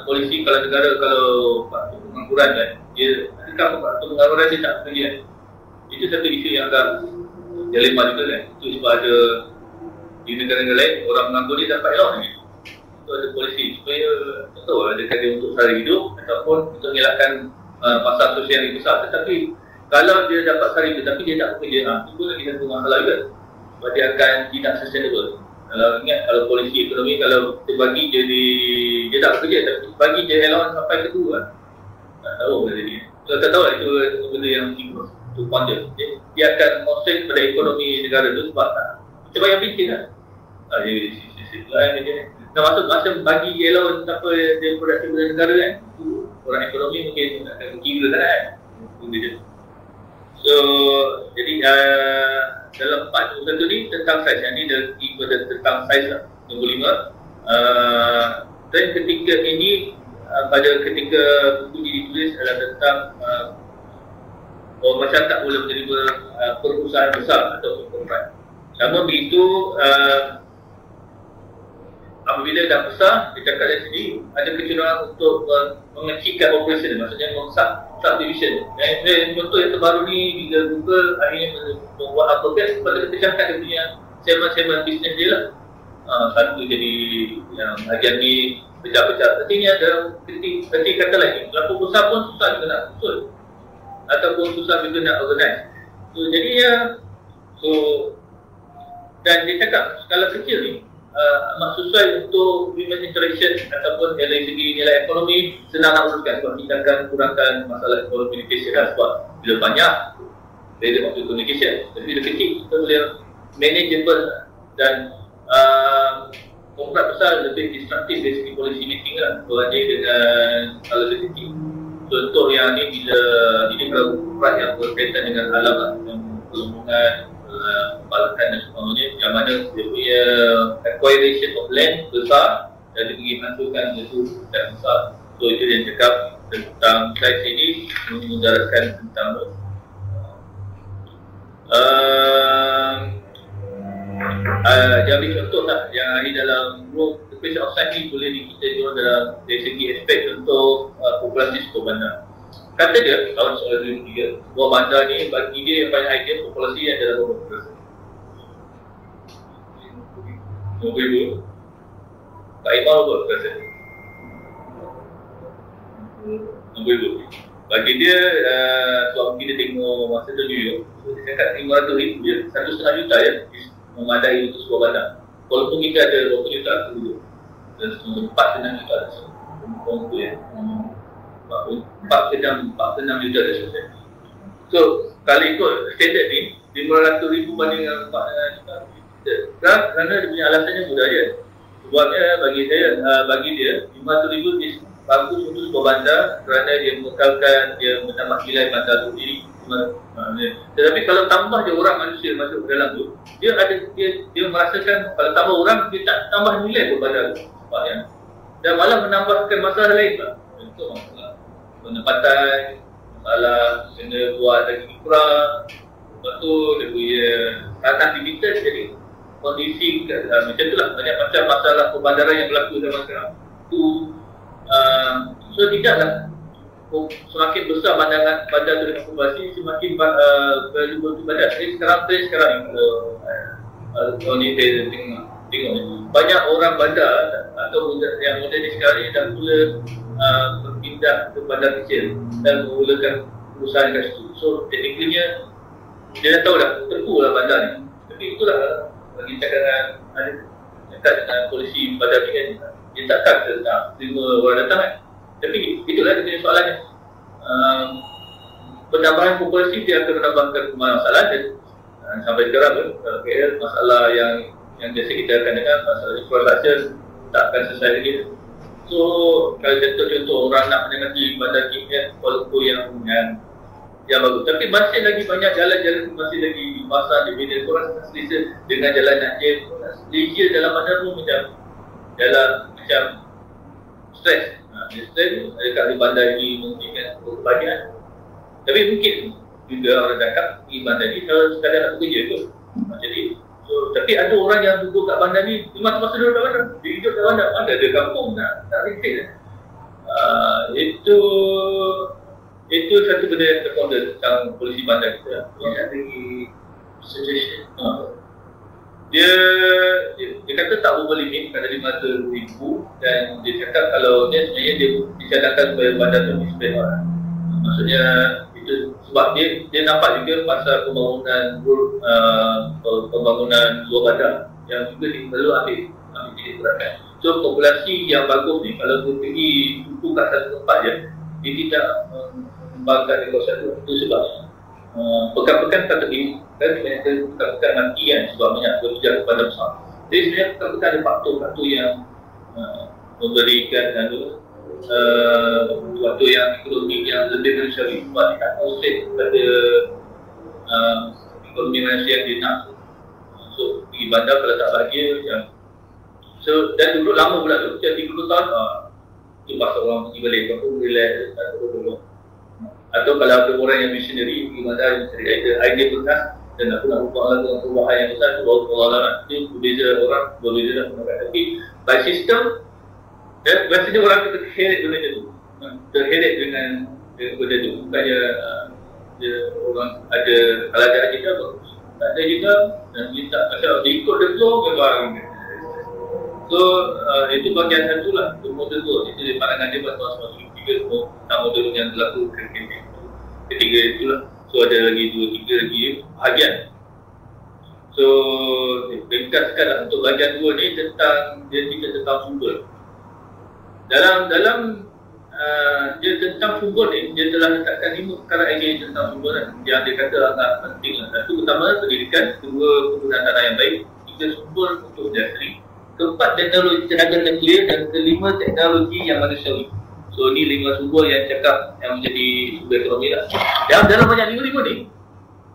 polisi kalau negara kalau faktor pengangguran kan, dia adakah faktor pengangguran dia tak bekerja. Itu satu isu yang agak dilema juga kan. Itu sebab ada di negara-negara lain orang menganggur dia dapat elok ni. Itu ada polisi supaya betul adakah dia untuk sara hidup ataupun untuk mengelakkan masalah sosial yang besar. Tetapi kalau dia dapat sara hidup tapi dia tak bekerja, itu pun lagi satu masalah juga. Sebab dia akan tidak sustainable. Kalau ingat kalau polisi ekonomi kalau kita bagi dia tak bekerja tapi bagi dia elok sampai ke 2 kan. Tak tahu benda ni. So, tak tahu lah itu benda yang timbul. Itu ponder. Dia akan konsen pada ekonomi negara tu sebab tak. Kita bayar fikir lah. Nah, maksud masa bagi allowance apa dia produktif pada negara kan. Orang ekonomi mungkin akan kira kan. Benda je. So, jadi dalam part satu ni tentang saiz. Yang ni pada tentang saiz lah. Nombor 5. Dan ketika ini pada ketika buku ini ditulis adalah tentang masyarakat tak boleh menerima perusahaan besar atau korporat. Namun begitu apabila dah besar, dia cakap dari sini ada kecenderungan untuk mengecilkan operasi, maksudnya merosak subdivision. Contoh yang terbaru ni bila Google akhirnya membuat Alphabet sebab dia pecahkan dia punya segmen-segmen bisnes dia lah. Satu jadi yang bahagian ni pecah-pecah. Artinya ada ketik kata lagi, pelaku besar pun susah juga nak susun ataupun susah juga nak organize. So jadinya dan dia cakap skala kecil ni amat sesuai untuk human interaction ataupun dari segi nilai ekonomi senang nak uruskan sebab kita akan kurangkan masalah communication lah sebab bila banyak dari waktu communication tapi bila kecil kita boleh manageable dan korporat besar lebih destruktif dari segi policy making lah berbanding dengan skala kecil. Contoh yang ni bila ini kalau korporat yang berkaitan dengan alam lah, yang perlindungan, pembalakan dan sebagainya, yang mana dia punya acquisition of land besar dan dia pergi masukkan itu dan besar. So itu yang cakap tentang slide ini mengudarkan tentang dia ambil contoh tak yang ada dalam group the question of science ni boleh kita jual dalam dari segi aspek untuk populasi sebuah bandar. Kata dia tahun 2003 sebuah bandar ni bagi dia yang banyak idea populasi yang dalam berapa %? 20,000 tak imal kot rasa 20,000 bagi dia sebab kita tengok masa tu New York dia cakap 500,000 je 1,5 juta ya memadai untuk sebuah bandar. Walaupun kita ada 20 juta dulu dan 4 ke 6 juta tu ya 4 ke 6 juta dah selesai. So kalau ikut standard ni 500,000 banding dengan 4 juta kerana dia punya alasannya mudah je. Sebabnya bagi dia 500,000 is bagus untuk sebuah bandar kerana dia mengekalkan dia menambah nilai bandar tu sendiri. Tetapi kalau tambah je orang manusia masuk ke dalam tu dia merasakan kalau tambah orang dia tak tambah nilai buat bandar tu dan malah menambahkan masalah lain lah. Itu masalah pendapatan, masalah kena buat lagi kurang, lepas tu dia punya tanah limited jadi kondisi macam tu lah banyak macam masalah perbandaran yang berlaku zaman sekarang tu so tidaklah semakin besar bandar tu dengan populasi semakin valuable tu bandar. Jadi sekarang ni kalau ni saya tengok banyak orang bandar atau yang muda ni sekarang ni dah mula berpindah ke bandar kecil dan memulakan perusahaan kat situ. So technically-nya dia dah tahu dah terpu lah bandar ni. Tapi itulah bagi cakap dengan polisi bandar ni kan dia takkan terima orang datang kan. Tapi itulah dia punya soalannya. Penambahan populasi dia akan menambahkan masalah dan sampai sekarang pun masalah yang biasa kita akan dengar masalah infrastruktur tak akan selesai lagi. So kalau contoh orang nak menangani bandar KL Kuala Lumpur yang yang bagus. Tapi masih lagi banyak jalan-jalan, masih lagi di pasar, di media korang selesa dengan jalan Najib. Leisure dalam bandar pun macam jalan macam stres. Stres dekat di bandar ini mungkin kan kebahagiaan. Tapi mungkin juga orang cakap di bandar ni kalau sekadar nak bekerja tu. Jadi tapi ada orang yang duduk kat bandar ni masa duduk kat bandar, dia hidup kat bandar, ada di kampung nak renting. Itu satu benda yang terkonda tentang polisi bandar kita. Yang ada lagi suggestion. Dia kata tak berlimit pada 500,000 dan dia cakap kalau dia sebenarnya dia dicadangkan supaya bandar tu display orang. Maksudnya itu sebab dia nampak juga pasal pembangunan luar bandar yang juga perlu ambil titik beratkan. So populasi yang bagus ni kalau dia pergi duduk kat satu tempat je, dia tidak mengembangkan kawasan tu. Itu sebabnya pekan-pekan tak terlalu kan kebanyakan pekan-pekan mati kan sebab banyak bekerja kepada besar. Jadi sebenarnya pekan-pekan ada faktor-faktor yang memberikan waktu yang ekonomi yang lebih manusiawi sebab dia tak konsen pada ekonomi manusia yang dia nak. So pergi bandar kalau tak bahagia macam so, dan duduk lama pula tu, macam 30 tahun itu pasal orang pergi balik, aku relax atau kalau ada orang yang missionary pergi bandar yang cari idea bekas dan aku nak buat lagi dengan perubahan yang besar tu baru pengalaman itu berbeza orang, berbeza dah mengatakan. Tapi by system biasanya orang tu terheret benda tu, terheret dengan benda tu. Bukannya orang ada, kalau ada agenda bagus, tak ada juga dan dia tak macam dia ikut the flow ke barang. So itu bahagian satu lah, model tu. Itu di pandangan dia pasal tiga semua tentang model yang berlaku ketiga itulah. So ada lagi 2-3 lagi bahagian. So ringkaskan lah untuk bahagian 2 ni tentang dia cerita tentang sumber. Dalam dia tentang sumber ni, dia telah letakkan 5 perkara idea tentang sumber yang dia kata agak penting lah. Satu pertama pendidikan, kedua penggunaan tanah yang baik, tiga sumber untuk industri, keempat teknologi tenaga nuklear dan kelima teknologi yang manusiawi. So ni 5 sumber yang cakap yang menjadi sumber ekonomi lah. Dan dalam banyak 5 ni,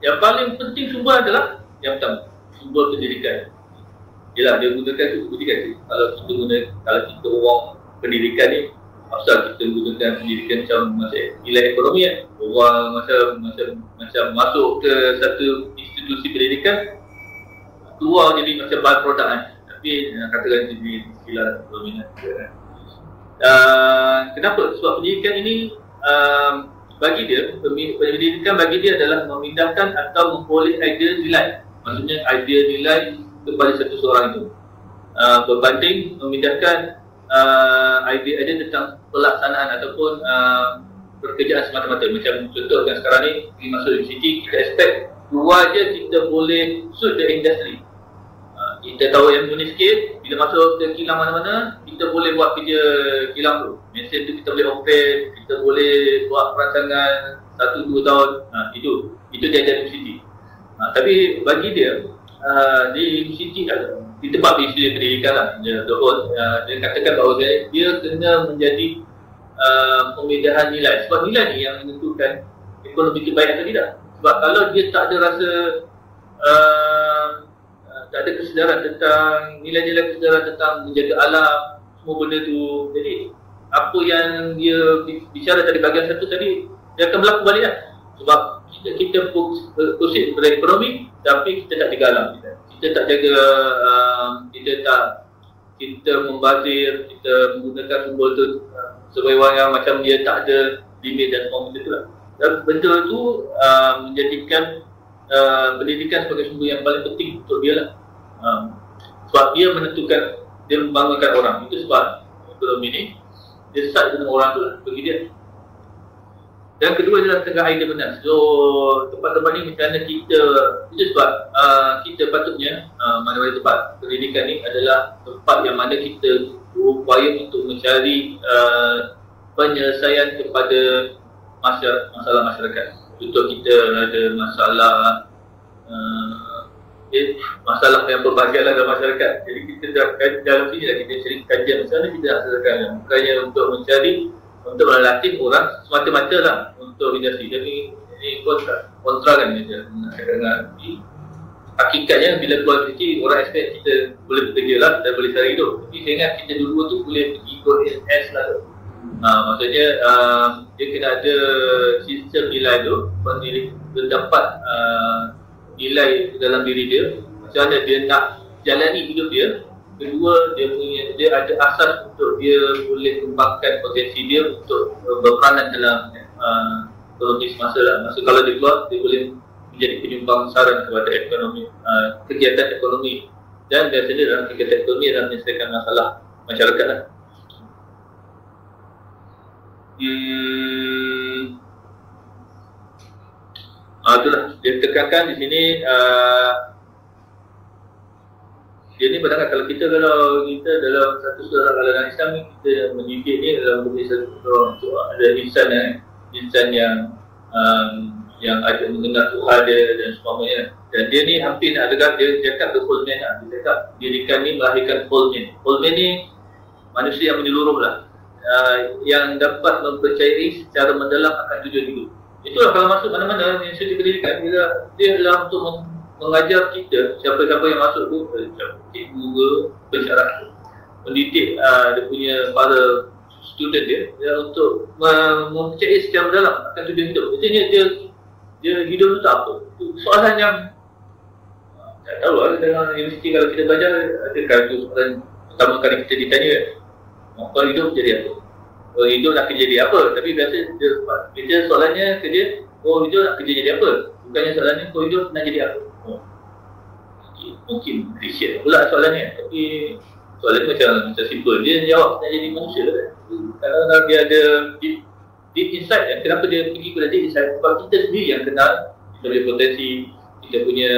yang paling penting sumber adalah yang pertama, sumber pendidikan. Yelah dia gunakan tu pendidikan. Kalau kita orang pendidikan ni, asal kita gunakan pendidikan macam nilai ekonomi kan. Orang macam masuk ke satu institusi pendidikan, keluar jadi macam bahan produk kan. Tapi katakan jadi istilah ekonomi kan. Kenapa? Sebab pendidikan ini bagi dia, pendidikan bagi dia adalah memindahkan atau memperoleh idea nilai. Maksudnya idea nilai kepada satu seorang itu berbanding memindahkan idea tentang pelaksanaan ataupun pekerjaan semata-mata. Macam contoh kan sekarang ni pergi masuk universiti, kita expect keluar je kita boleh suit the industry. Kita tahu ilmu ni sikit, bila masuk ke kilang mana-mana, kita boleh buat kerja kilang tu. Mesin tu kita boleh operate, kita boleh buat perancangan 1-2 tahun. Itu dia ada universiti. Tapi bagi dia, di universiti di tempat institusi pendidikan lah, dia katakan bahawa dia kena menjadi pemindahan nilai. Sebab nilai ni yang menentukan ekonomi kita baik atau tidak. Sebab kalau dia tak ada rasa tak ada kesedaran tentang nilai-nilai kesedaran tentang menjaga alam, semua benda tu. Jadi apa yang dia bicara tadi bahagian satu tadi, dia akan berlaku balik lah. Sebab kita fokus pada ekonomi, tapi kita tak jaga alam kita tak jaga, kita membazir, kita menggunakan sumber tu sebaik-baik macam dia tak ada limit dan semua benda tu lah. Dan benda tu menjadikan pendidikan sebagai sumber yang paling penting untuk dia lah. Sebab dia menentukan, dia membangunkan orang. Itu sebab ekonomi ni dia start dengan orang tu lah bagi dia. Dan kedua adalah tengah idea benar. So tempat-tempat ni macam mana kita, itu sebab kita patutnya mana-mana tempat pendidikan ni adalah tempat yang mana kita berupaya untuk mencari penyelesaian kepada masalah masyarakat. Contoh kita ada masalah yang berbahagian dalam masyarakat. Jadi kita dalam sini lah kita cari kajian macam mana kita nak selesaikan. Bukannya untuk mencari, untuk melatih orang semata-mata lah untuk industri. Jadi Ini kontra kan dia. Hakikatnya bila keluar rezeki, orang expect kita boleh bekerja lah dan boleh cari hidup. Tapi saya ingat kita dulu tu boleh pergi ikut S lah tu. Maksudnya dia kena ada sistem nilai tu. Dia dapat nilai dalam diri dia. Macam mana dia nak jalani hidup dia. Kedua, dia ada asas untuk dia boleh kembangkan potensi dia untuk berperanan dalam ekonomi semasa lah. Masa kalau dia keluar, dia boleh menjadi penyumbang besaran kepada ekonomi, kegiatan ekonomi. Dan biasanya dalam kegiatan ekonomi adalah menyelesaikan masalah masyarakat lah. Itulah, dia tekankan di sini dia ni padahal kalau kita dalam satu surah dalam Islam ni, kita mendidik ni dalam berbeza untuk ada insan yang ada mengenal Tuhan dia dan sebagainya. Dan dia ni hampir nak dengar dia cakap ke whole man lah. Dia cakap dirikan ni melahirkan whole man. Whole man ni manusia yang menyeluruh lah, yang dapat mempercayai secara mendalam akan tujuan hidup. Itulah kalau masuk mana-mana institusi pendidikan, dia adalah untuk mengajar kita, siapa-siapa yang masuk tu, cikgu ke, pensyarah, mendidik dia punya para student dia untuk mempercayai secara mendalam akan tujuan hidup. Maksudnya dia hidup tu tak apa. Soalan yang tak tahu lah, dalam universiti kalau kita belajar, adakah itu soalan pertama kali kita ditanya, kalau hidup jadi apa? Kalau hidup nak kerja jadi apa? Tapi biasa soalannya kerja, hidup nak kerja jadi apa? Bukannya soalannya, hidup nak jadi apa? Mungkin Christian pula soalannya, tapi soalannya macam simple. Dia jawab nak jadi manusia kan. Kalau dia ada deep insight kan, kenapa dia pergi kepada deep insight? Sebab kita sendiri yang kenal kita punya potensi, kita punya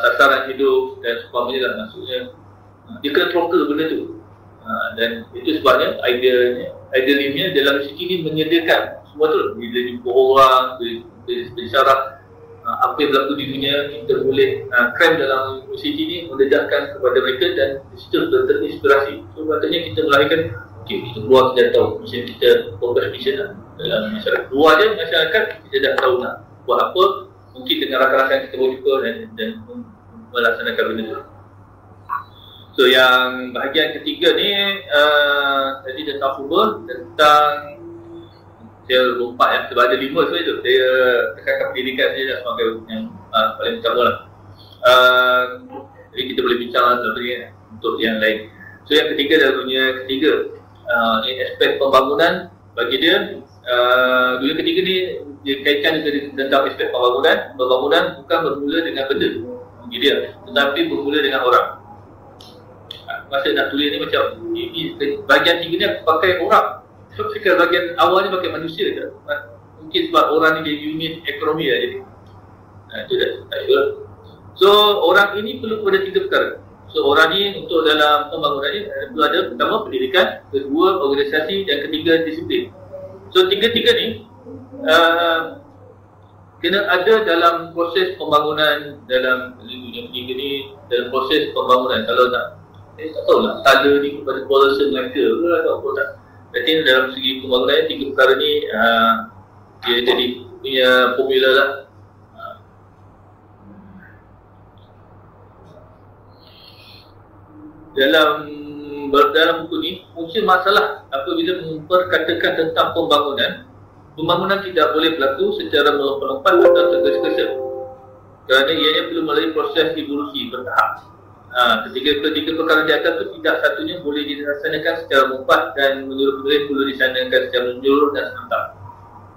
sasaran hidup dan sebagainya lah. Maksudnya dia kena trokel benda tu. Dan itu sebabnya idealnya dalam segi ni menyediakan semua tu. Bila jumpa orang, bersyarah apa yang berlaku di dunia, kita boleh cram dalam universiti ni, mendedahkan kepada mereka dan situ terinspirasi. So katanya kita melahirkan, kita keluar kita dah tahu mission kita, progress mission lah dalam masyarakat. Luar je masyarakat, kita dah tahu nak buat apa, mungkin dengan rakan-rakan kita boleh jumpa dan melaksanakan benda tu. So yang bahagian ketiga ni tadi tentang Fuba, tentang saya lompat yang sebab ada 5 sebenarnya tu. Saya tekankan pendidikan saja sebagai yang paling utama lah. Jadi kita boleh bincang untuk yang lain. So yang ketiga adalah dunia ketiga. Ini aspek pembangunan bagi dia. Dunia ketiga ni dia kaitkan tentang aspek pembangunan. Pembangunan bukan bermula dengan benda bagi dia, tetapi bermula dengan orang. Masa nak tulis ni macam ini, bahagian 3 ni aku pakai orang. So fikir bahagian awal ni pakai manusia je. Mungkin sebab orang ni dia unit ekonomi lah jadi. Itu dah tak sure. So orang ini perlu kepada 3 perkara. So orang ni untuk dalam pembangunan ni perlu ada pertama pendidikan, kedua organisasi dan ketiga disiplin. So tiga-tiga ni kena ada dalam proses pembangunan dalam dunia ketiga ni, dalam proses pembangunan. Kalau nak tak tahu lah, tak ada ni kepada policy mereka ke atau apa tak. Berarti dalam segi pembangunan 3 perkara ni dia jadi punya formula lah. Dalam buku ni muncul masalah apabila memperkatakan tentang pembangunan tidak boleh berlaku secara melompat-lompat atau tergesa-gesa, kerana ianya perlu melalui proses evolusi bertahap. Ketiga perkara di atas itu tidak satunya boleh dilaksanakan secara mutlak dan menurut-menurut perlu dilaksanakan secara menyeluruh dan serentak.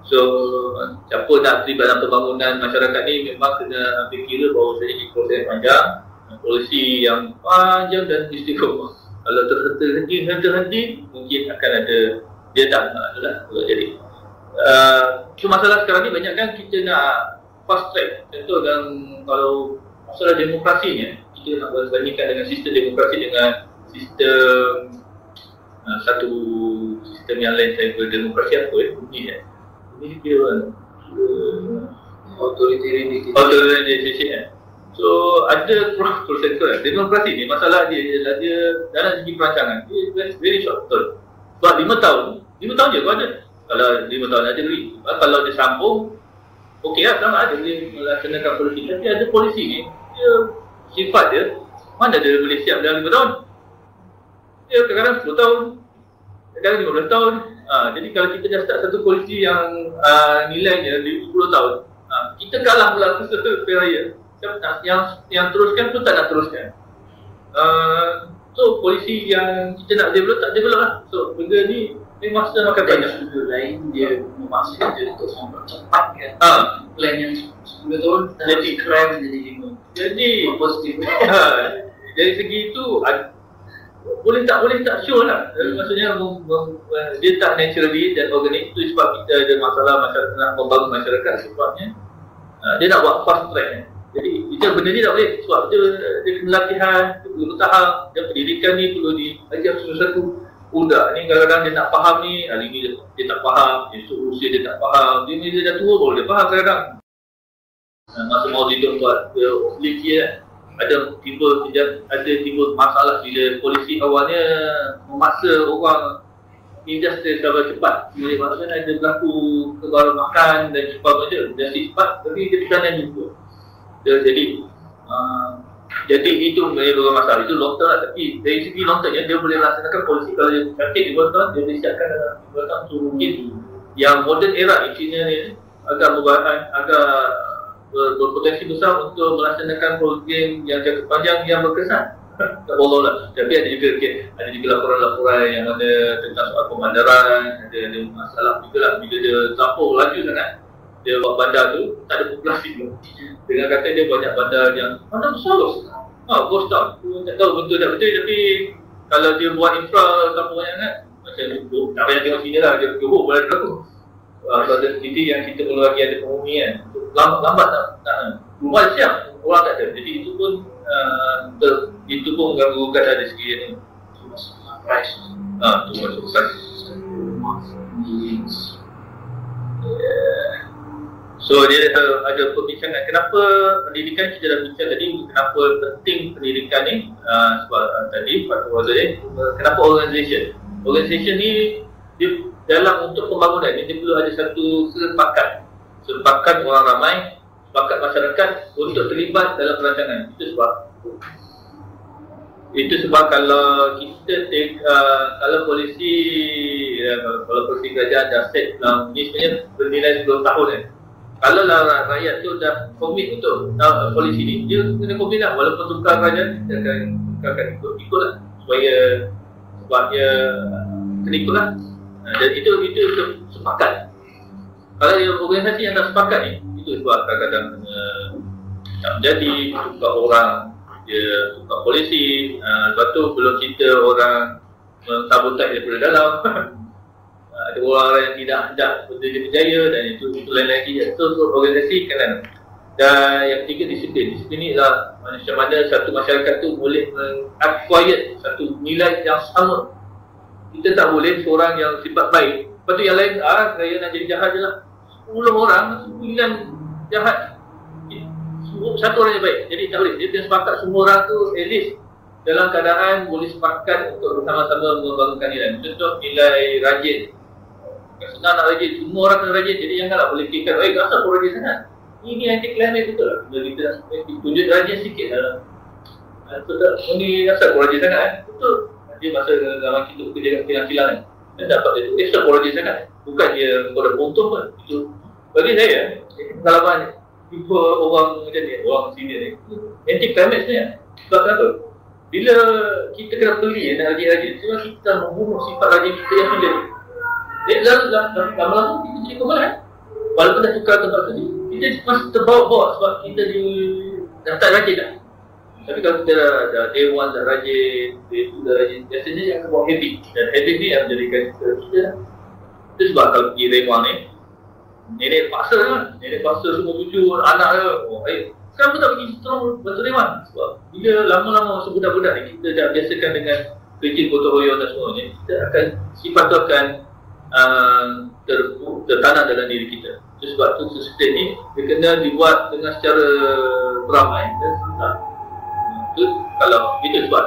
So, siapa nak terlibat dalam pembangunan masyarakat ni memang kena ambil kira bahawa ini proses panjang, polisi yang panjang dan istiqomah. Kalau terhenti, mungkin akan ada dia tak nak lah jadi. So masalah sekarang ni banyak kan kita nak fast track. Contoh kalau masalah demokrasinya, kita nak bandingkan dengan sistem demokrasi dengan sistem satu sistem yang lain. Saya berdemokrasi apa ini dia authoritarian dictatorship. So ada proses demokrasi ni, masalah dia dalam segi perancangan dia very short term. Sebab 5 tahun je kau ada. Kalau 5 tahun ada duit. Kalau dia sambung okey lah, sama ada boleh melaksanakan polisi. Tapi ada polisi ni, dia sifat dia, mana dia boleh siap dalam 5 tahun. Dia kadang-kadang 10 tahun, kadang-kadang 15 tahun. Jadi kalau kita dah start satu polisi yang nilainya 10 tahun, kita kalah pula peserta pilihan raya. Yang teruskan tu tak nak teruskan. So polisi yang kita nak develop tak develop lah. So benda ni memang masa makan banyak. Sudut lain dia memaksa dia untuk mempercepatkan plan yang 10 tahun jadi crime jadi 5. Jadi positif. dari segi itu boleh tak sure lah. Maksudnya dia tak naturally dan organik. Itu sebab kita ada masalah masyarakat nak membangun masyarakat sebabnya dia nak buat fast track. Jadi kita benda ni tak boleh sebab dia kena latihan, dia perlu bertahap, dan pendidikan ni perlu diajar satu-satu. Budak ni kadang-kadang dia nak faham ni, hari ni dia tak faham, esok usia dia tak faham, dia dah tua baru dia faham kadang-kadang. Masa mau dia buat polisi kan, ada timbul masalah bila polisi awalnya memaksa orang industri secara cepat. Maksudnya ada berlaku kebaran makan dan sebagainya, dia cepat tapi dia tekanan juga. Jadi itu menjadi masalah. Itu long term lah. Tapi dari segi long term dia boleh melaksanakan polisi. Kalau dia cantik di 2 tahun, dia boleh siapkan dalam 2 tahun tu mungkin. Yang modern era engineer ni agak berpotensi besar untuk melaksanakan program yang jangka panjang yang berkesan. Tak boleh lah. Tapi ada juga laporan-laporan yang ada tentang soal pemandaran, ada masalah juga lah. Bila dia terlampau laju sangat, dia buat bandar tu tak ada populasi tu. Dengan kata dia banyak bandar yang bandar besar tu. Ghost town. Tak tahu betul tak betul, tapi kalau dia buat infra kampung banyak kan, macam tu. Tak payah tengok sini lah, dia Johor boleh berlaku. Kalau ada titik yang kita perlu lagi ada penghuni kan, lambat tak rumah siap, orang tak ada. Jadi itu pun mengganggukan dari segi ni. Price. Tu masuk price. So dia ada perbincangan kenapa pendidikan, kita dah bincang tadi kenapa penting pendidikan ni. Sebab tadi Pak Tuan tadi, kenapa organisation ni dia dalam untuk pembangunan ni dia perlu ada satu sepakat orang ramai, sepakat masyarakat untuk terlibat dalam perancangan. Itu sebab kalau kita kalau polisi kerajaan dah set ni sebenarnya bernilai 10 tahun kan. Kalau lah rakyat tu dah komit untuk polisi ni, dia kena komit lah. Walaupun tukar kerajaan, dia akan ikut lah. Sebab dia kena ikut lah. Dan itu sepakat. Kalau dia organisasi yang dah sepakat ni, itu sebab kadang-kadang tak menjadi, tukar orang, dia tukar polisi. Lepas tu belum cerita orang sabotaj daripada dalam. Ada orang yang tidak hendak benda berjaya dan itu lain lagi. So organisasi kan. Dan yang ketiga disiplin. Disiplin ni adalah macam mana satu masyarakat tu boleh acquire satu nilai yang sama. Kita tak boleh seorang yang sifat baik, lepas tu yang lain saya nak jadi jahat je lah. 10 orang 9 jahat, satu orang yang baik. Jadi tak boleh. Dia kena sepakat semua orang tu at least dalam keadaan boleh sepakat untuk bersama-sama membangunkan nilai. Contoh nilai rajin. Senang nak rajin, semua orang kena rajin. Jadi janganlah boleh fikir, kenapa kau rajin sangat? Ini anti climate betul lah. Bila kita tunjuk rajin sikit lah. Betul tak? Ini asal kau rajin sangat betul. Dia masa zaman kita bekerja kat kilang-kilang kan, dia dapat dia tu, kau rajin sangat. Bukan dia kau dah beruntung pun. Itu bagi saya, pengalaman jumpa orang macam ni, orang senior ni, anti climate sebenarnya. Sebab kenapa? Bila kita kena beli nak rajin-rajin, sebab kita membunuh sifat rajin kita yang sudah. Lama-lama kita jadi kemalan. Walaupun dah tukar tempat tadi, kita masih terbawa-bawa sebab kita dah tak rajin dah. Tapi kalau kita dah day 1 dah rajin, day 2 dah rajin, biasanya yang akan bawa habit. Dan habit ni yang menjadikan kita. Itu sebab kalau pergi Remang ni, nenek paksa kan. Nenek paksa semua cucu, anak dia. Ayo. Sekarang pun tak pergi terus bantu Remang. Sebab bila lama-lama masa budak-budak ni, kita dah biasakan dengan kerja gotong royong dan semuanya, kita akan, sifat tu akan tertanam dalam diri kita. Itu sebab tu sustain ni dia kena dibuat dengan secara beramai dan susah. Itu kalau itu sebab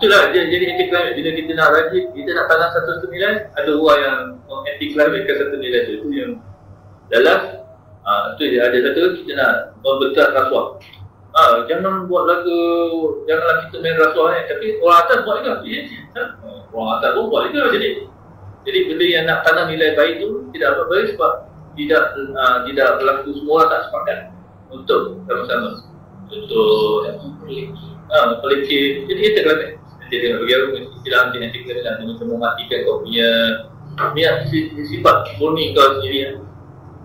itulah dia jadi anti climate. Bila kita nak rajin, kita nak tanam satu nilai, ada orang yang anti climate ke satu nilai tu. Itu yang dalam Itu dia, ada satu kita nak membentak rasuah. Jangan buat lagu, janganlah kita main rasuah ni. Tapi orang atas buat juga. Orang atas pun buat juga. Jadi benda yang nak tanam nilai baik tu tidak apa baik sebab tidak berlaku, semua orang tak sepakat untuk sama-sama untuk memperlekeh. Jadi kita kena dia bagi aku istilah anti kriminal dengan mematikan kau punya niat sifat murni kau sendiri.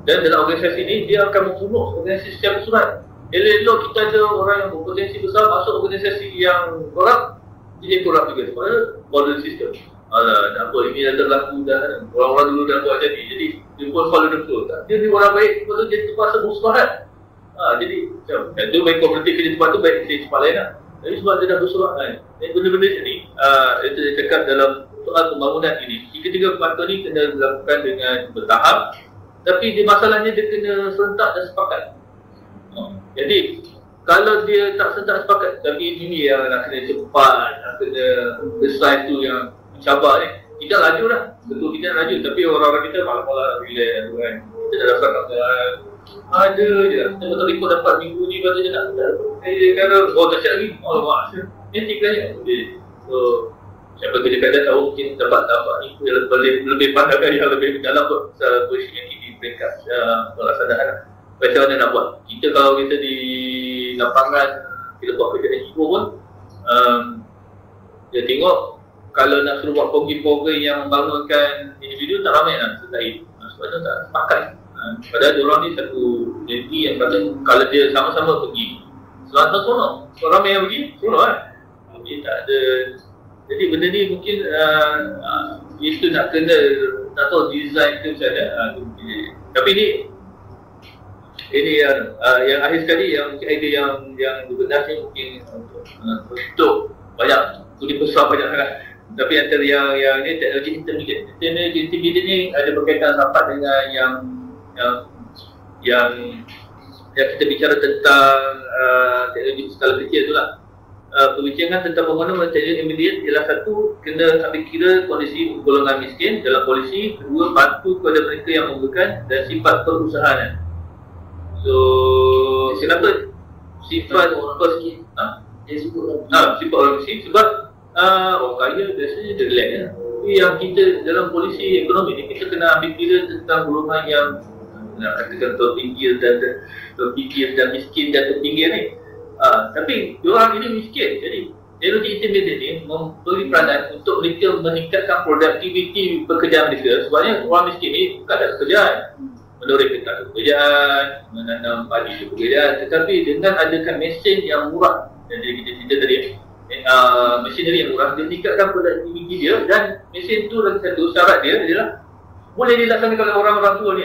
Dan dalam organisasi ni dia akan membunuh organisasi secara surat. Elok kita ada orang yang berpotensi besar masuk organisasi yang korup, jadi korup juga sebab model sistem. Apa ini dah berlaku dah, orang-orang dulu dah buat jadi dia pun follow the flow. Dia ni orang baik, lepas tu dia terpaksa bersurat. Jadi macam tu baik kooperatif kerja tempat tu baik kerja tempat lain lah. Tapi sebab dia dah bersurat kan. Benda-benda ni itu dia cakap dalam soal pembangunan ini. Tiga-tiga faktor ni kena dilakukan dengan bertahap. Tapi masalahnya dia kena serentak dan sepakat. Jadi kalau dia tak serentak sepakat, tapi ini yang nak kena cepat, nak kena besar tu yang mencabar ni, kita laju lah. Betul kita laju, tapi orang-orang kita malah bila kan. Kita dah dapat ada je lah. Kita betul ikut dapat minggu ni, lepas tu je nak dia kata, tak siap lagi. Ni tiga ni. So siapa kerja kadang tahu mungkin dapat ni lebih pandang yang lebih dalam posisi di peringkat pelaksanaan. Macam mana nak buat? Kita kalau kita di lapangan, kita buat kerja NGO pun, dia tengok kalau nak suruh buat program-program yang membangunkan individu tak ramai nak sertai. Sebab tu tak sepakat. Padahal diorang ni satu entiti yang kata kalau dia sama-sama pergi, selatan seronok. So ramai yang pergi, seronok kan? Jadi tak ada. Jadi benda ni mungkin isu nak kena, tak tahu design ke macam mana. Tapi ini yang akhir sekali yang idea yang berbeza ni mungkin untuk banyak boleh besar banyak sangat. Tapi antara yang ni teknologi intermediate. Teknologi intermediate ni ada berkaitan rapat dengan yang kita bicara tentang teknologi skala kecil tu lah. Perbincangan tentang pembangunan teknologi intermediate ialah satu, kena ambil kira kondisi golongan miskin dalam polisi. Kedua, bantu kepada mereka yang memerlukan dan sifat perusahaan. So, kenapa sifat orang miskin? Dia sebut sifat orang miskin. Sebab orang kaya biasanya dia relax kan. Tapi yang kita dalam polisi ekonomi ni, kita kena ambil kira tentang golongan yang nak katakan terpinggir dan miskin dan terpinggir ni. Tapi diorang ini miskin. Jadi teknologi intermediate ni memberi peranan untuk mereka meningkatkan produktiviti pekerjaan mereka. Sebabnya orang miskin ni bukan ada pekerjaan, menurut kita ada pekerjaan, menanam padi ada pekerjaan. Tetapi dengan adakan mesin yang murah, dan jadi kita cerita tadi, mesineri yang murah, dia meningkatkan produktiviti dia. Dan mesin tu lagi satu syarat dia adalah boleh dilaksanakan oleh orang-orang tua ni,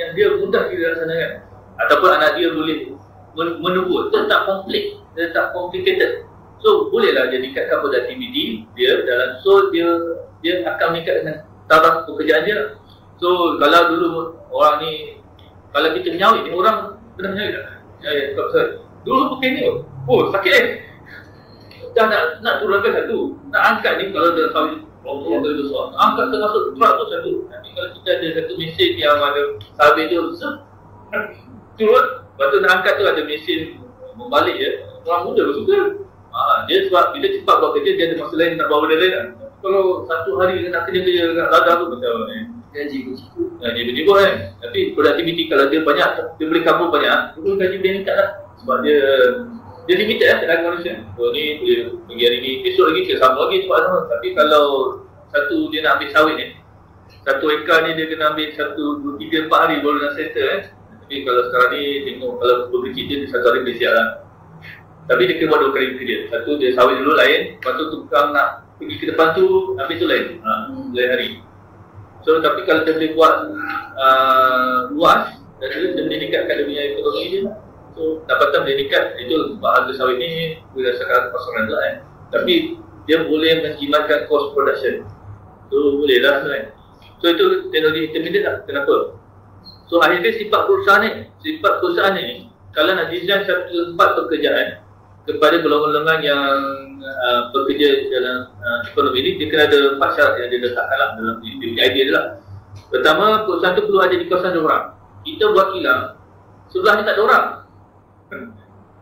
yang dia mudah dilaksanakan, ataupun anak dia boleh menunggu. Itu tak kompleks, dia tak complicated. So bolehlah dia meningkatkan produktiviti dia dalam, so dia akan meningkatkan taraf pekerjaan dia. So kalau dulu orang ni, kalau kita nyawit ni, orang pernah nyawit tak? Dulu pakai ni, sakit dah nak turunkan satu, nak angkat ni kalau dalam sawit angkat termasuk truk tu satu. Nanti kalau kita ada satu mesin yang ada sawit tu turun, lepas tu nak angkat tu ada mesin membalik je, orang muda pun suka. Dia sebab bila cepat buat kerja, dia ada masa lain nak bawa benda lain kan. Kalau satu hari nak kerja kat ladang tu macam gaji berjibut kan. Tapi produktiviti kalau dia banyak, dia boleh cover banyak, itu gaji boleh meningkat lah. Sebab dia limited lah tenaga manusia. Ni boleh pergi hari ni, besok lagi ke sama lagi cepat sama. Tapi kalau satu dia nak ambil sawit ni, 1 ekar ni dia kena ambil 1, 2, 3, 4 hari baru nak settle kan. Tapi kalau sekarang ni tengok, kalau berberi kerja dia 1 hari boleh siap lah. Tapi dia kena buat 2 kali kerja. Satu dia sawit dulu lain, lepas tu tukang nak pergi ke depan tu ambil tu lain, lain hari. So tapi kalau dia boleh buat luas, dan dia boleh meningkatkan dia punya ekonomi dia. So dapatan boleh meningkat. Itu harga sawit ni berdasarkan pasaran tu kan. Tapi dia boleh menjimatkan cost production. So boleh lah sebenarnya. So itu teknologi intermediate lah. Kenapa? So akhirnya sifat perusahaan ni, kalau nak design satu tempat pekerjaan kepada golongan-golongan yang bekerja dalam ekonomi ni, dia kena ada 4 syarat yang dia letakkan lah dalam idea dia lah. Pertama, perusahaan tu perlu ada di kawasan diorang. kita buat kilang, sebelah ni tak ada orang.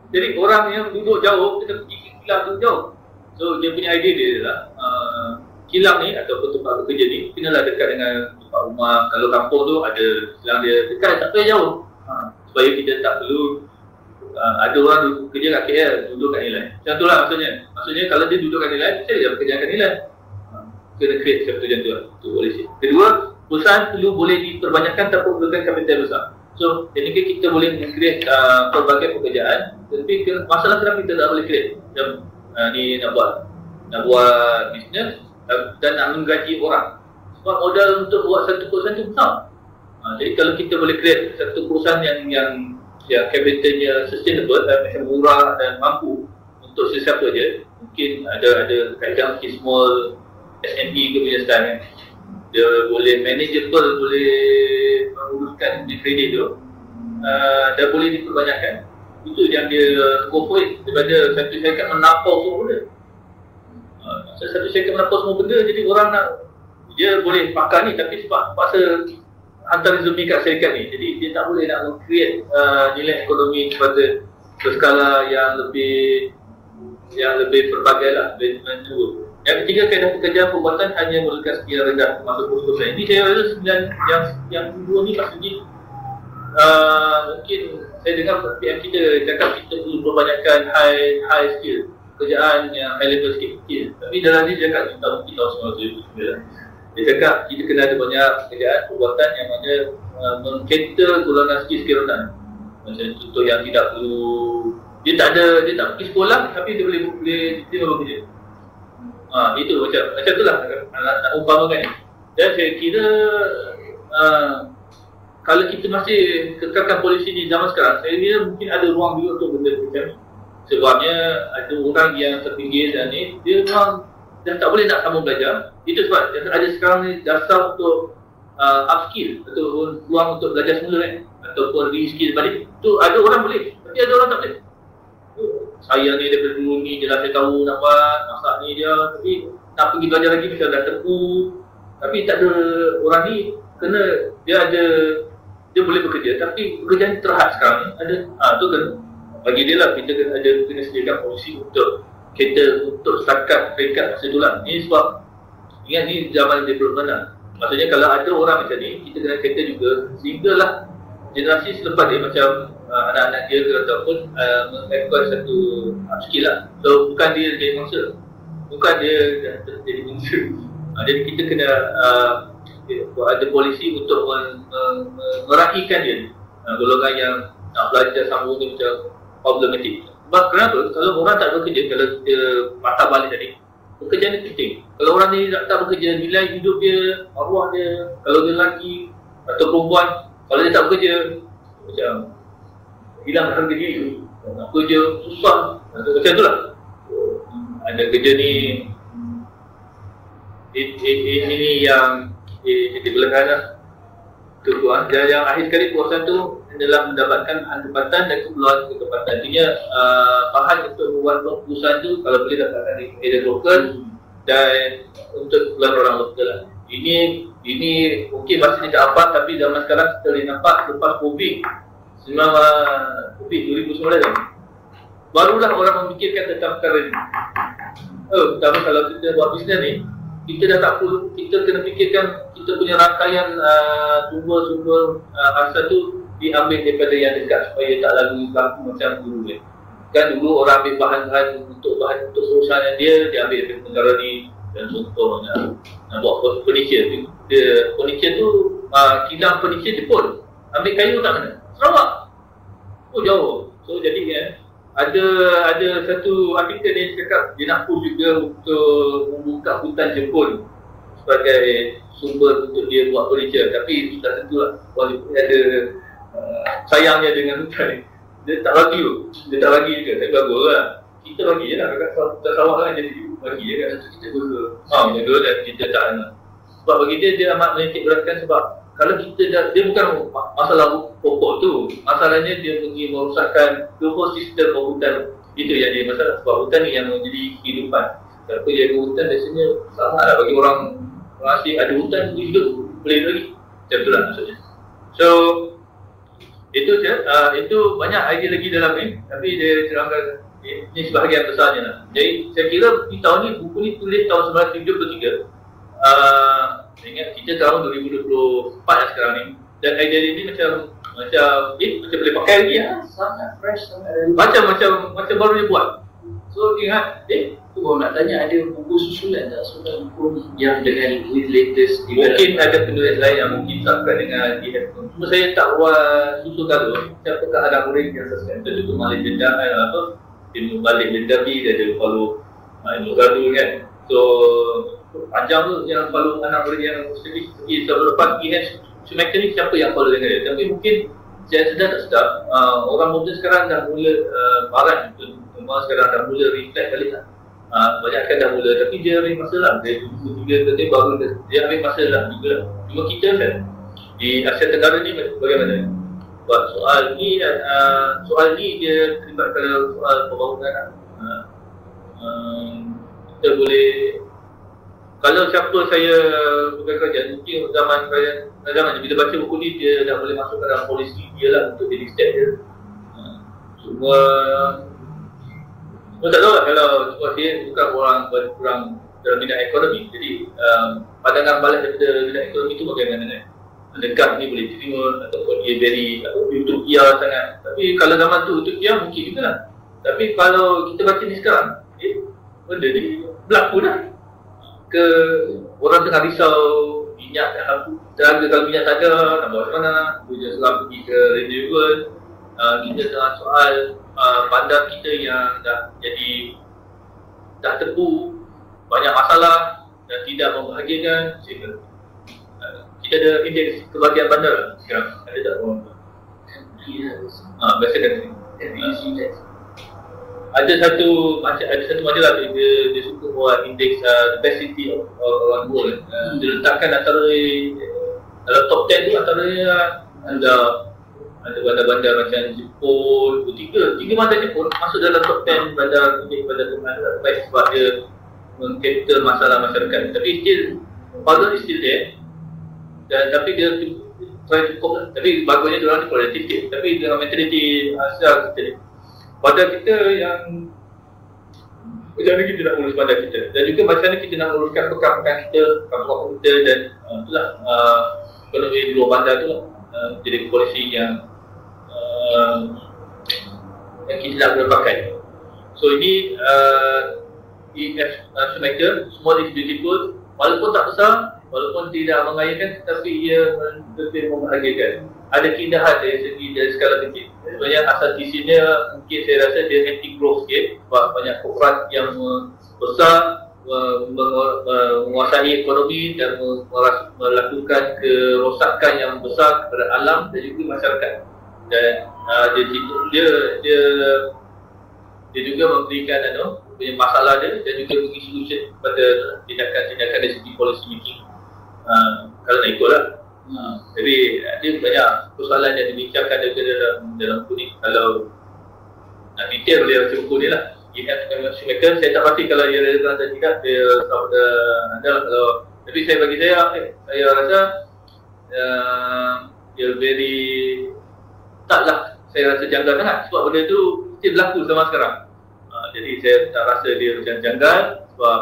Jadi orang yang duduk jauh, kita pergi ke kilang tu jauh. So dia punya idea dia adalah kilang ni ataupun tempat bekerja ni kenalah dekat dengan tempat rumah. Kalau kampung tu ada kilang dia dekat, tak payah jauh. Supaya kita tak perlu ada orang kerja kat KL, duduk kat nilai. Macam tu lah maksudnya. Maksudnya kalau dia duduk kat nilai, saya dia bekerja kat nilai. Kena create seperti macam tu lah. Itu polisi. Kedua, perusahaan perlu boleh diperbanyakkan tanpa menggunakan kapital besar. So, jadi kita boleh create pelbagai pekerjaan, tapi masalah kenapa kita tak boleh create. Macam ni nak buat bisnes dan nak menggaji orang. Sebab modal untuk buat satu perusahaan tu besar. Jadi kalau kita boleh create satu perusahaan yang capitalnya sustainable dan macam murah dan mampu untuk sesiapa je, mungkin ada kaedah mungkin small SME ke punya style kan. Dia boleh manageable, boleh menguruskan kredit tu, dan boleh diperbanyakkan. Itu yang dia go for it daripada satu syarikat menapau semua benda. Satu syarikat menapau semua benda, jadi orang nak, dia boleh pakai ni tapi sebab paksa hantar resume kat syarikat ni, jadi dia tak boleh nak create nilai ekonomi pada berskala yang lebih berbagai lah, lebih menurut. Yang ketiga, kaedah pekerjaan perbuatan hanya memerlukan skill rendah termasuk perusahaan. Ini saya rasa yang kedua ni maksudnya mungkin saya dengar PM kita cakap kita perlu perbanyakkan high skill, pekerjaan yang high level skill. Tapi dalam ni dia cakap mungkin tahun 1979 dia cakap kita kena ada banyak pekerjaan perbuatan yang mana mengcater golongan skill rendah. Macam contoh yang tidak perlu, dia tak pergi sekolah tapi dia boleh bekerja. Itu macam tu lah nak umpamakan. Dan saya kira kalau kita masih kekalkan polisi di zaman sekarang, saya kira mungkin ada ruang juga untuk benda macam ni. Sebabnya ada orang yang terpinggir dan ni, dia memang dah tak boleh nak sambung belajar. Itu sebab ada sekarang ni dasar untuk upskill atau ruang untuk belajar semula kan, ataupun reskill balik. Tu ada orang boleh, tapi ada orang tak boleh. Saya ni daripada dulu ni jelas saya tahu nak buat masak ni dia, tapi nak pergi belajar lagi macam dah tepu. Tapi tak ada orang ni, kena dia boleh bekerja tapi pekerjaan terhad sekarang ni ada. Tu kan bagi dia lah, kita kena sediakan polisi untuk setakat peringkat masa tu lah. Ni sebab ingat ni zaman development lah. Maksudnya kalau ada orang macam ni, kita kena cater juga sehinggalah generasi selepas dia macam anak-anak dia ke ataupun mengekor satu skill lah. So bukan dia jadi mangsa, bukan dia jadi mangsa. Jadi kita kena ada polisi untuk meraihkan dia golongan yang nak belajar sambung ni macam problematik. Sebab kenapa? Kalau orang tak bekerja, kalau dia patah balik tadi, pekerjaan ni penting. Kalau orang ni tak bekerja, nilai hidup dia, arwah dia, kalau dia lelaki atau perempuan, kalau dia tak bekerja, macam hilang harga diri, nak kerja susah, macam tu lah. Ada kerja ni, ini yang dibelenggan lah. Dan yang akhir sekali puasan tu adalah mendapatkan pendapatan dan keperluan ketepatan. Artinya bahan untuk membuat perusahaan tu kalau boleh dapatkan dari lokal dan untuk keperluan orang lokal lah. Ini mungkin masih tidak apa, tapi zaman sekarang kita boleh nampak lepas COVID 2019 barulah orang memikirkan tentang perkara ni. Pertama kalau kita buat bisnes ni, kita dah tak perlu, kita kena fikirkan kita punya rangkaian sumber asal tu diambil daripada yang dekat supaya tak lalu berlaku macam dulu ni. Kan dulu orang ambil bahan untuk perusahaan dia ambil daripada negara ni. Dan contohnya nak buat furniture, furniture tu kilang furniture Jepun, ambil kayu tak mana? Sarawak. Jauh. So jadi ada satu artikel yang cakap dia nak push juga untuk membuka hutan Jepun sebagai sumber untuk dia buat furniture. Tapi sudah tentulah walaupun ada sayangnya dengan hutan ni, dia tak bagi juga. Tapi bagus lah, kita bagi je lah kat Sarawak kan, jadi bagi je kan, kita jaga dan kita tak nak. Sebab bagi dia amat menitik beratkan. Sebab kalau kita dia bukan masalah pokok tu, masalahnya dia pergi merosakkan whole sistem hutan. Itu yang dia masalah. Sebab hutan ni yang menjadi kehidupan. Kalau jaga hutan biasanya sangat lah bagi orang asing. Ada hutan hidup boleh lagi. Macam tu lah maksudnya. So Itu banyak idea lagi dalam ni, tapi dia terangkan ini sebahagian besarnya lah. Jadi saya kira di tahun ni, buku ni tulis tahun 1973. Ingat kita tahun 2024 lah sekarang ni, dan idea ini macam boleh pakai lagi ya. Sangat fresh, sangat Macam baru dia buat. So ingat, tu baru nak tanya, ada buku susulan tak? Susulan buku ni yang dengan latest mungkin ada penulis lain yang mungkin subscribe dengan EFM. Cuma saya tak buat susun gaduh. Siapakah ada murid yang subscribe untuk balik dendam apa, ilmu balik dendam ni dia ada follow ilmu gaduh kan. So panjang tu yang follow anak murid yang sedih sebelum lepas EFM semacam ni, siapa yang follow dengan dia. Tapi mungkin saya sedar tak sedar, orang muda sekarang dah mula marah, semua sekarang dah mula reflect balik lah. Banyak kan dah mula, tapi dia ambil masa lah. Dia baru dia ambil masa lah juga. Cuma kita kan di Asia Tenggara ni bagaimana buat soal ni, dia terlibat pada soal pembangunan. Kita boleh, kalau siapa saya bukan kerajaan, mungkin zaman bila baca buku ni, dia dah boleh masuk ke dalam polisi dia lah untuk jadi step dia. Cuma tak tahu lah, kalau saya bukan orang kurang dalam bidang ekonomi. Jadi pandangan balas daripada bidang ekonomi tu bagaimana kan? Adakah ni boleh terima ataupun dia very utopia sangat. Tapi kalau zaman tu utopia mungkin juga lah. Tapi kalau kita baca ni sekarang, benda ni berlaku dah. Orang tengah risau minyak tenaga, kalau minyak tak ada, nak bawa mana, dia selang pergi ke renewable. Kita tengah soal bandar kita yang dah tepu, banyak masalah dan tidak membahagiakan. Kita ada indeks kebahagiaan bandar sekarang, ada tak orang? Biasa kan ada satu majalah dia suka buat indeks best city of orang world. Dia letakkan antara dalam top 10 tu antara ada bandar-bandar macam Jepun, tiga bandar Jepun masuk dalam top 10 bandar terbaik sebab dia mengcater masalah masyarakat. Tapi still, problem is still there, dan tapi dia try to cope lah. Tapi bagusnya dia orang ni produktif, tapi dengan mentaliti asal kita ni, pada kita yang macam mana kita nak urus bandar kita, dan juga macam mana kita nak uruskan pekan-pekan kita, kampung kita, dan itulah ekonomi di luar bandar tu lah. Jadi polisi yang kita nak boleh pakai. So ini EF Schumacher, small is beautiful, walaupun tak besar, walaupun tidak mengayakan, tetapi ia lebih membahagiakan. Ada keindahan dari segi dari skala kecil. Sebenarnya asal isinya mungkin saya rasa dia anti-growth sikit, sebab banyak korporat yang besar menguasai ekonomi dan melakukan kerosakan yang besar kepada alam dan juga masyarakat. Dan dia juga memberikan punya masalah dia, dan juga bagi solution pada tindakan-tindakan dari segi policy making. Kalau nak ikutlah. Jadi ada banyak persoalan yang dibincangkan dalam buku ni. Kalau nak detail boleh baca buku ni lah. Schumacher, saya tak pasti kalau dia relevan atau tidak, dia pada anda lah. Kalau, tapi saya rasa dia very taklah, saya rasa janggal sangat sebab benda tu mesti berlaku sama sekarang. Jadi saya tak rasa dia macam janggal, sebab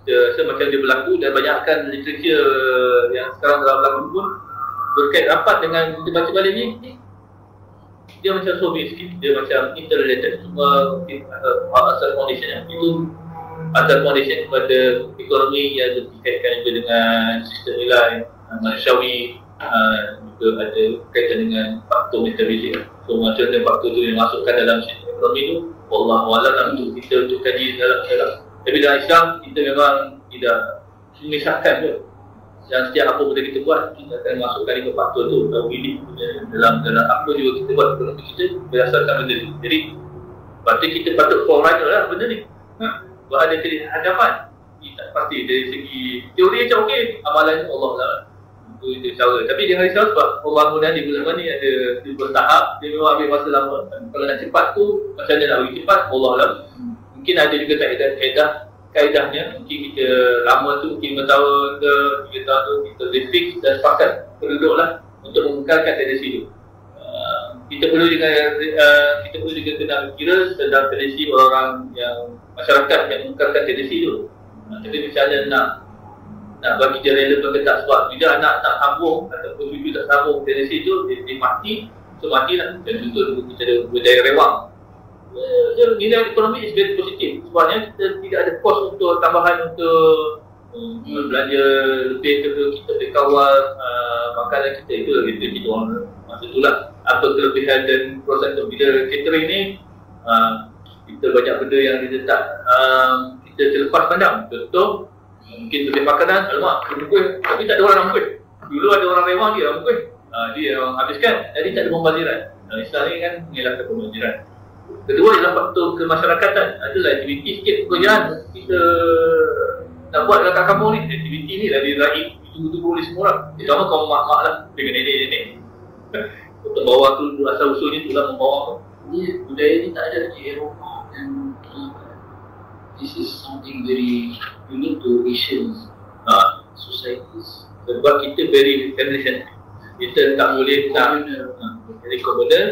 dia rasa macam dia berlaku, dan banyakkan literature yang sekarang dalam berlaku pun berkait rapat dengan kita baca balik ni. Dia macam sobi sikit, dia macam interrelated. Cuma asal foundation itu asal foundation kepada ekonomi yang dikaitkan juga dengan sistem nilai manusiawi, juga ada kaitan dengan faktor metafizik. So macam mana faktor tu yang masukkan dalam sistem ekonomi tu, Wallahualam untuk kita untuk kaji dalam. Tapi dalam Islam kita memang tidak memisahkan je. Dan setiap apa benda kita buat, kita akan masukkan lima faktor tu dalam apa juga kita buat ekonomi kita berdasarkan benda ni. Jadi berarti kita patut forward lah benda ni. Buat ada hadapan. Kita pasti dari segi teori macam okey, amalan Allah lah. Itu cara. Tapi jangan risau sebab pembangunan di bulan ni ada bertahap, dia memang ambil masa lama. Kalau nak cepat tu, macam mana nak bagi cepat, Allah lah. Mungkin ada juga kaedahnya, mungkin kita lama tu mungkin 5 tahun ke 3 tahun tu kita fix dan sepakat berduduklah untuk mengekalkan tradisi tu. kita perlu juga kena kira sedang tendensi orang yang masyarakat yang mengungkapkan tendensi tu. Kita misalnya nak bagi dia relevan ke tak, sebab bila anak tak sambung ataupun cucu tak sambung tendensi tu, dia mati. So mati lah. Contoh kita ada budaya rewang, nilai ekonomi is very positif sebabnya kita tidak ada kos untuk tambahan untuk belanja lebih ke kita boleh kawal makanan kita. Itu lagi kita orang masa tu lah apa kelebihan dan proses tu. Bila catering ni kita banyak benda yang kita tak kita terlepas pandang. Contoh mungkin lebih makanan, alamak kuih, tapi tak ada orang nak kuih. Dulu ada orang rewang dia orang kuih, dia orang habiskan, jadi tak ada pembaziran. Islam ni kan mengelakkan pembaziran. Kedua ialah faktor kemasyarakatan. Adalah aktiviti sikit pekerjaan kita nak buat dalam kampung ni. Aktiviti ni dah diraih tunggu-tunggu oleh semua orang, terutama kaum mak-mak lah dengan nenek-nenek. Untuk bawa tu asal-usulnya tu lah membawa. Budaya ni tak ada di Eropah, dan this is something very unique to Asian societies. Sebab kita very family centered. Kita tak boleh jadi commoner.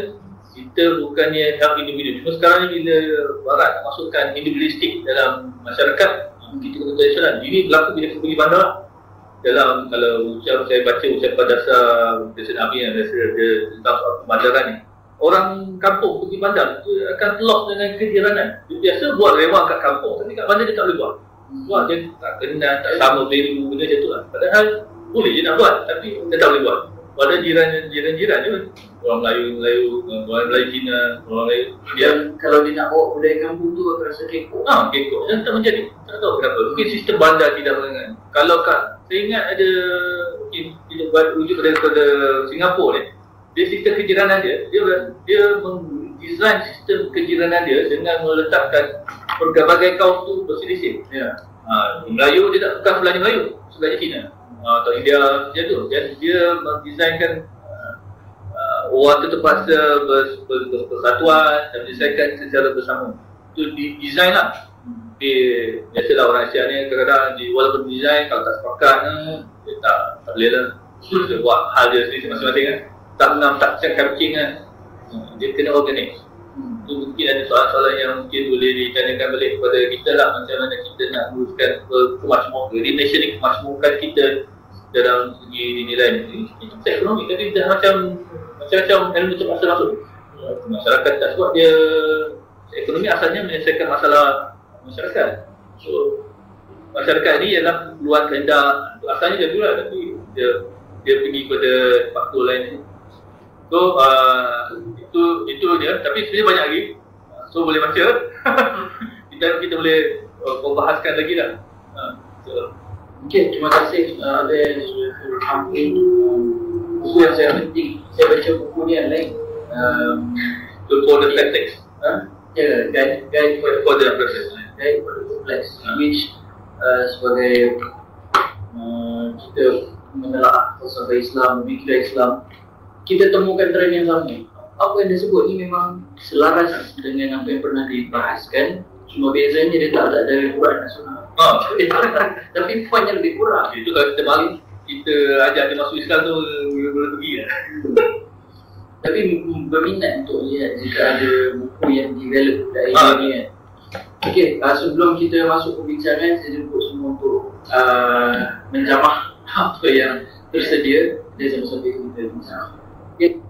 Kita bukannya help individu. Cuma sekarang ni bila Barat masukkan individualistik dalam masyarakat, kita kena tradisional. Ini berlaku bila kita pergi bandar. Dalam kalau saya baca ucapan dasar Presiden Abi yang tentang soal pembandaran ni, orang kampung pergi bandar dia akan lock dengan kejiranan. Dia biasa buat rewang kat kampung, tapi kat bandar dia tak boleh buat. Buat dia tak kenal, tak sama value, benda macam tu lah. Padahal boleh je nak buat, tapi dia tak boleh buat. Padahal jiran-jiran je, orang Melayu, orang Melayu Cina, orang Melayu India. Kalau dia nak bawa budaya kampung tu akan rasa kekok. Kekok. Dan tak menjadi. Tak tahu kenapa. Mungkin sistem bandar tidak mengenai. Kalau saya ingat ada, mungkin kita rujuk daripada Singapura ni, dia sistem kejiranan dia mendesain sistem kejiranan dia dengan meletakkan berbagai kaum tu berselisih. Melayu dia tak bukan sebelahnya Melayu, sebelahnya Cina atau India macam tu. Dan dia mendesainkan orang tu terpaksa bersatuan dan mendesainkan secara bersama. Itu design lah. Biasalah orang Asia ni kadang-kadang walaupun design, kalau tak sepakat dia tak boleh lah. Dia buat hal dia sendiri masing-masing kan. Tak menang, tak cakap kencing kan. Dia kena organik. Itu mungkin ada soalan-soalan yang mungkin boleh ditanyakan balik kepada kita lah. Macam mana kita nak uruskan kemakmuran, relationship kemakmuran kita dalam segi nilai ni. Itu ekonomi, tapi dah macam ilmu terpaksa masuk. Masyarakat tak, sebab dia ekonomi asalnya menyelesaikan masalah masyarakat. So masyarakat ni ialah keluar kehendak, asalnya dia pula, tapi dia pergi pada faktor lain. So itu dia, tapi sebenarnya banyak lagi. So boleh baca. kita boleh membahaskan lagi lah. Okay, terima kasih Abel sudah sampai buku yang saya penting. Saya baca buku ni yang lain, for the text. Guide for the process. Guide for the complex, which sebagai kita menelaah falsafah Islam, pemikiran Islam, kita temukan trend yang sama. Apa yang disebut ni memang selaras dengan apa yang pernah dibahaskan. Cuma bezanya dia tak ada dari Quran dan Sunnah. Tapi poinnya lebih kurang. Itu kalau kita balik, kita ajak dia masuk Islam tu boleh pergi lah. Tapi berminat untuk lihat jika ada buku yang develop dari ini kan. Okey, sebelum kita masuk perbincangan, saya jemput semua untuk menjamah apa yang tersedia. Dia sama-sama kita bincang. Okay.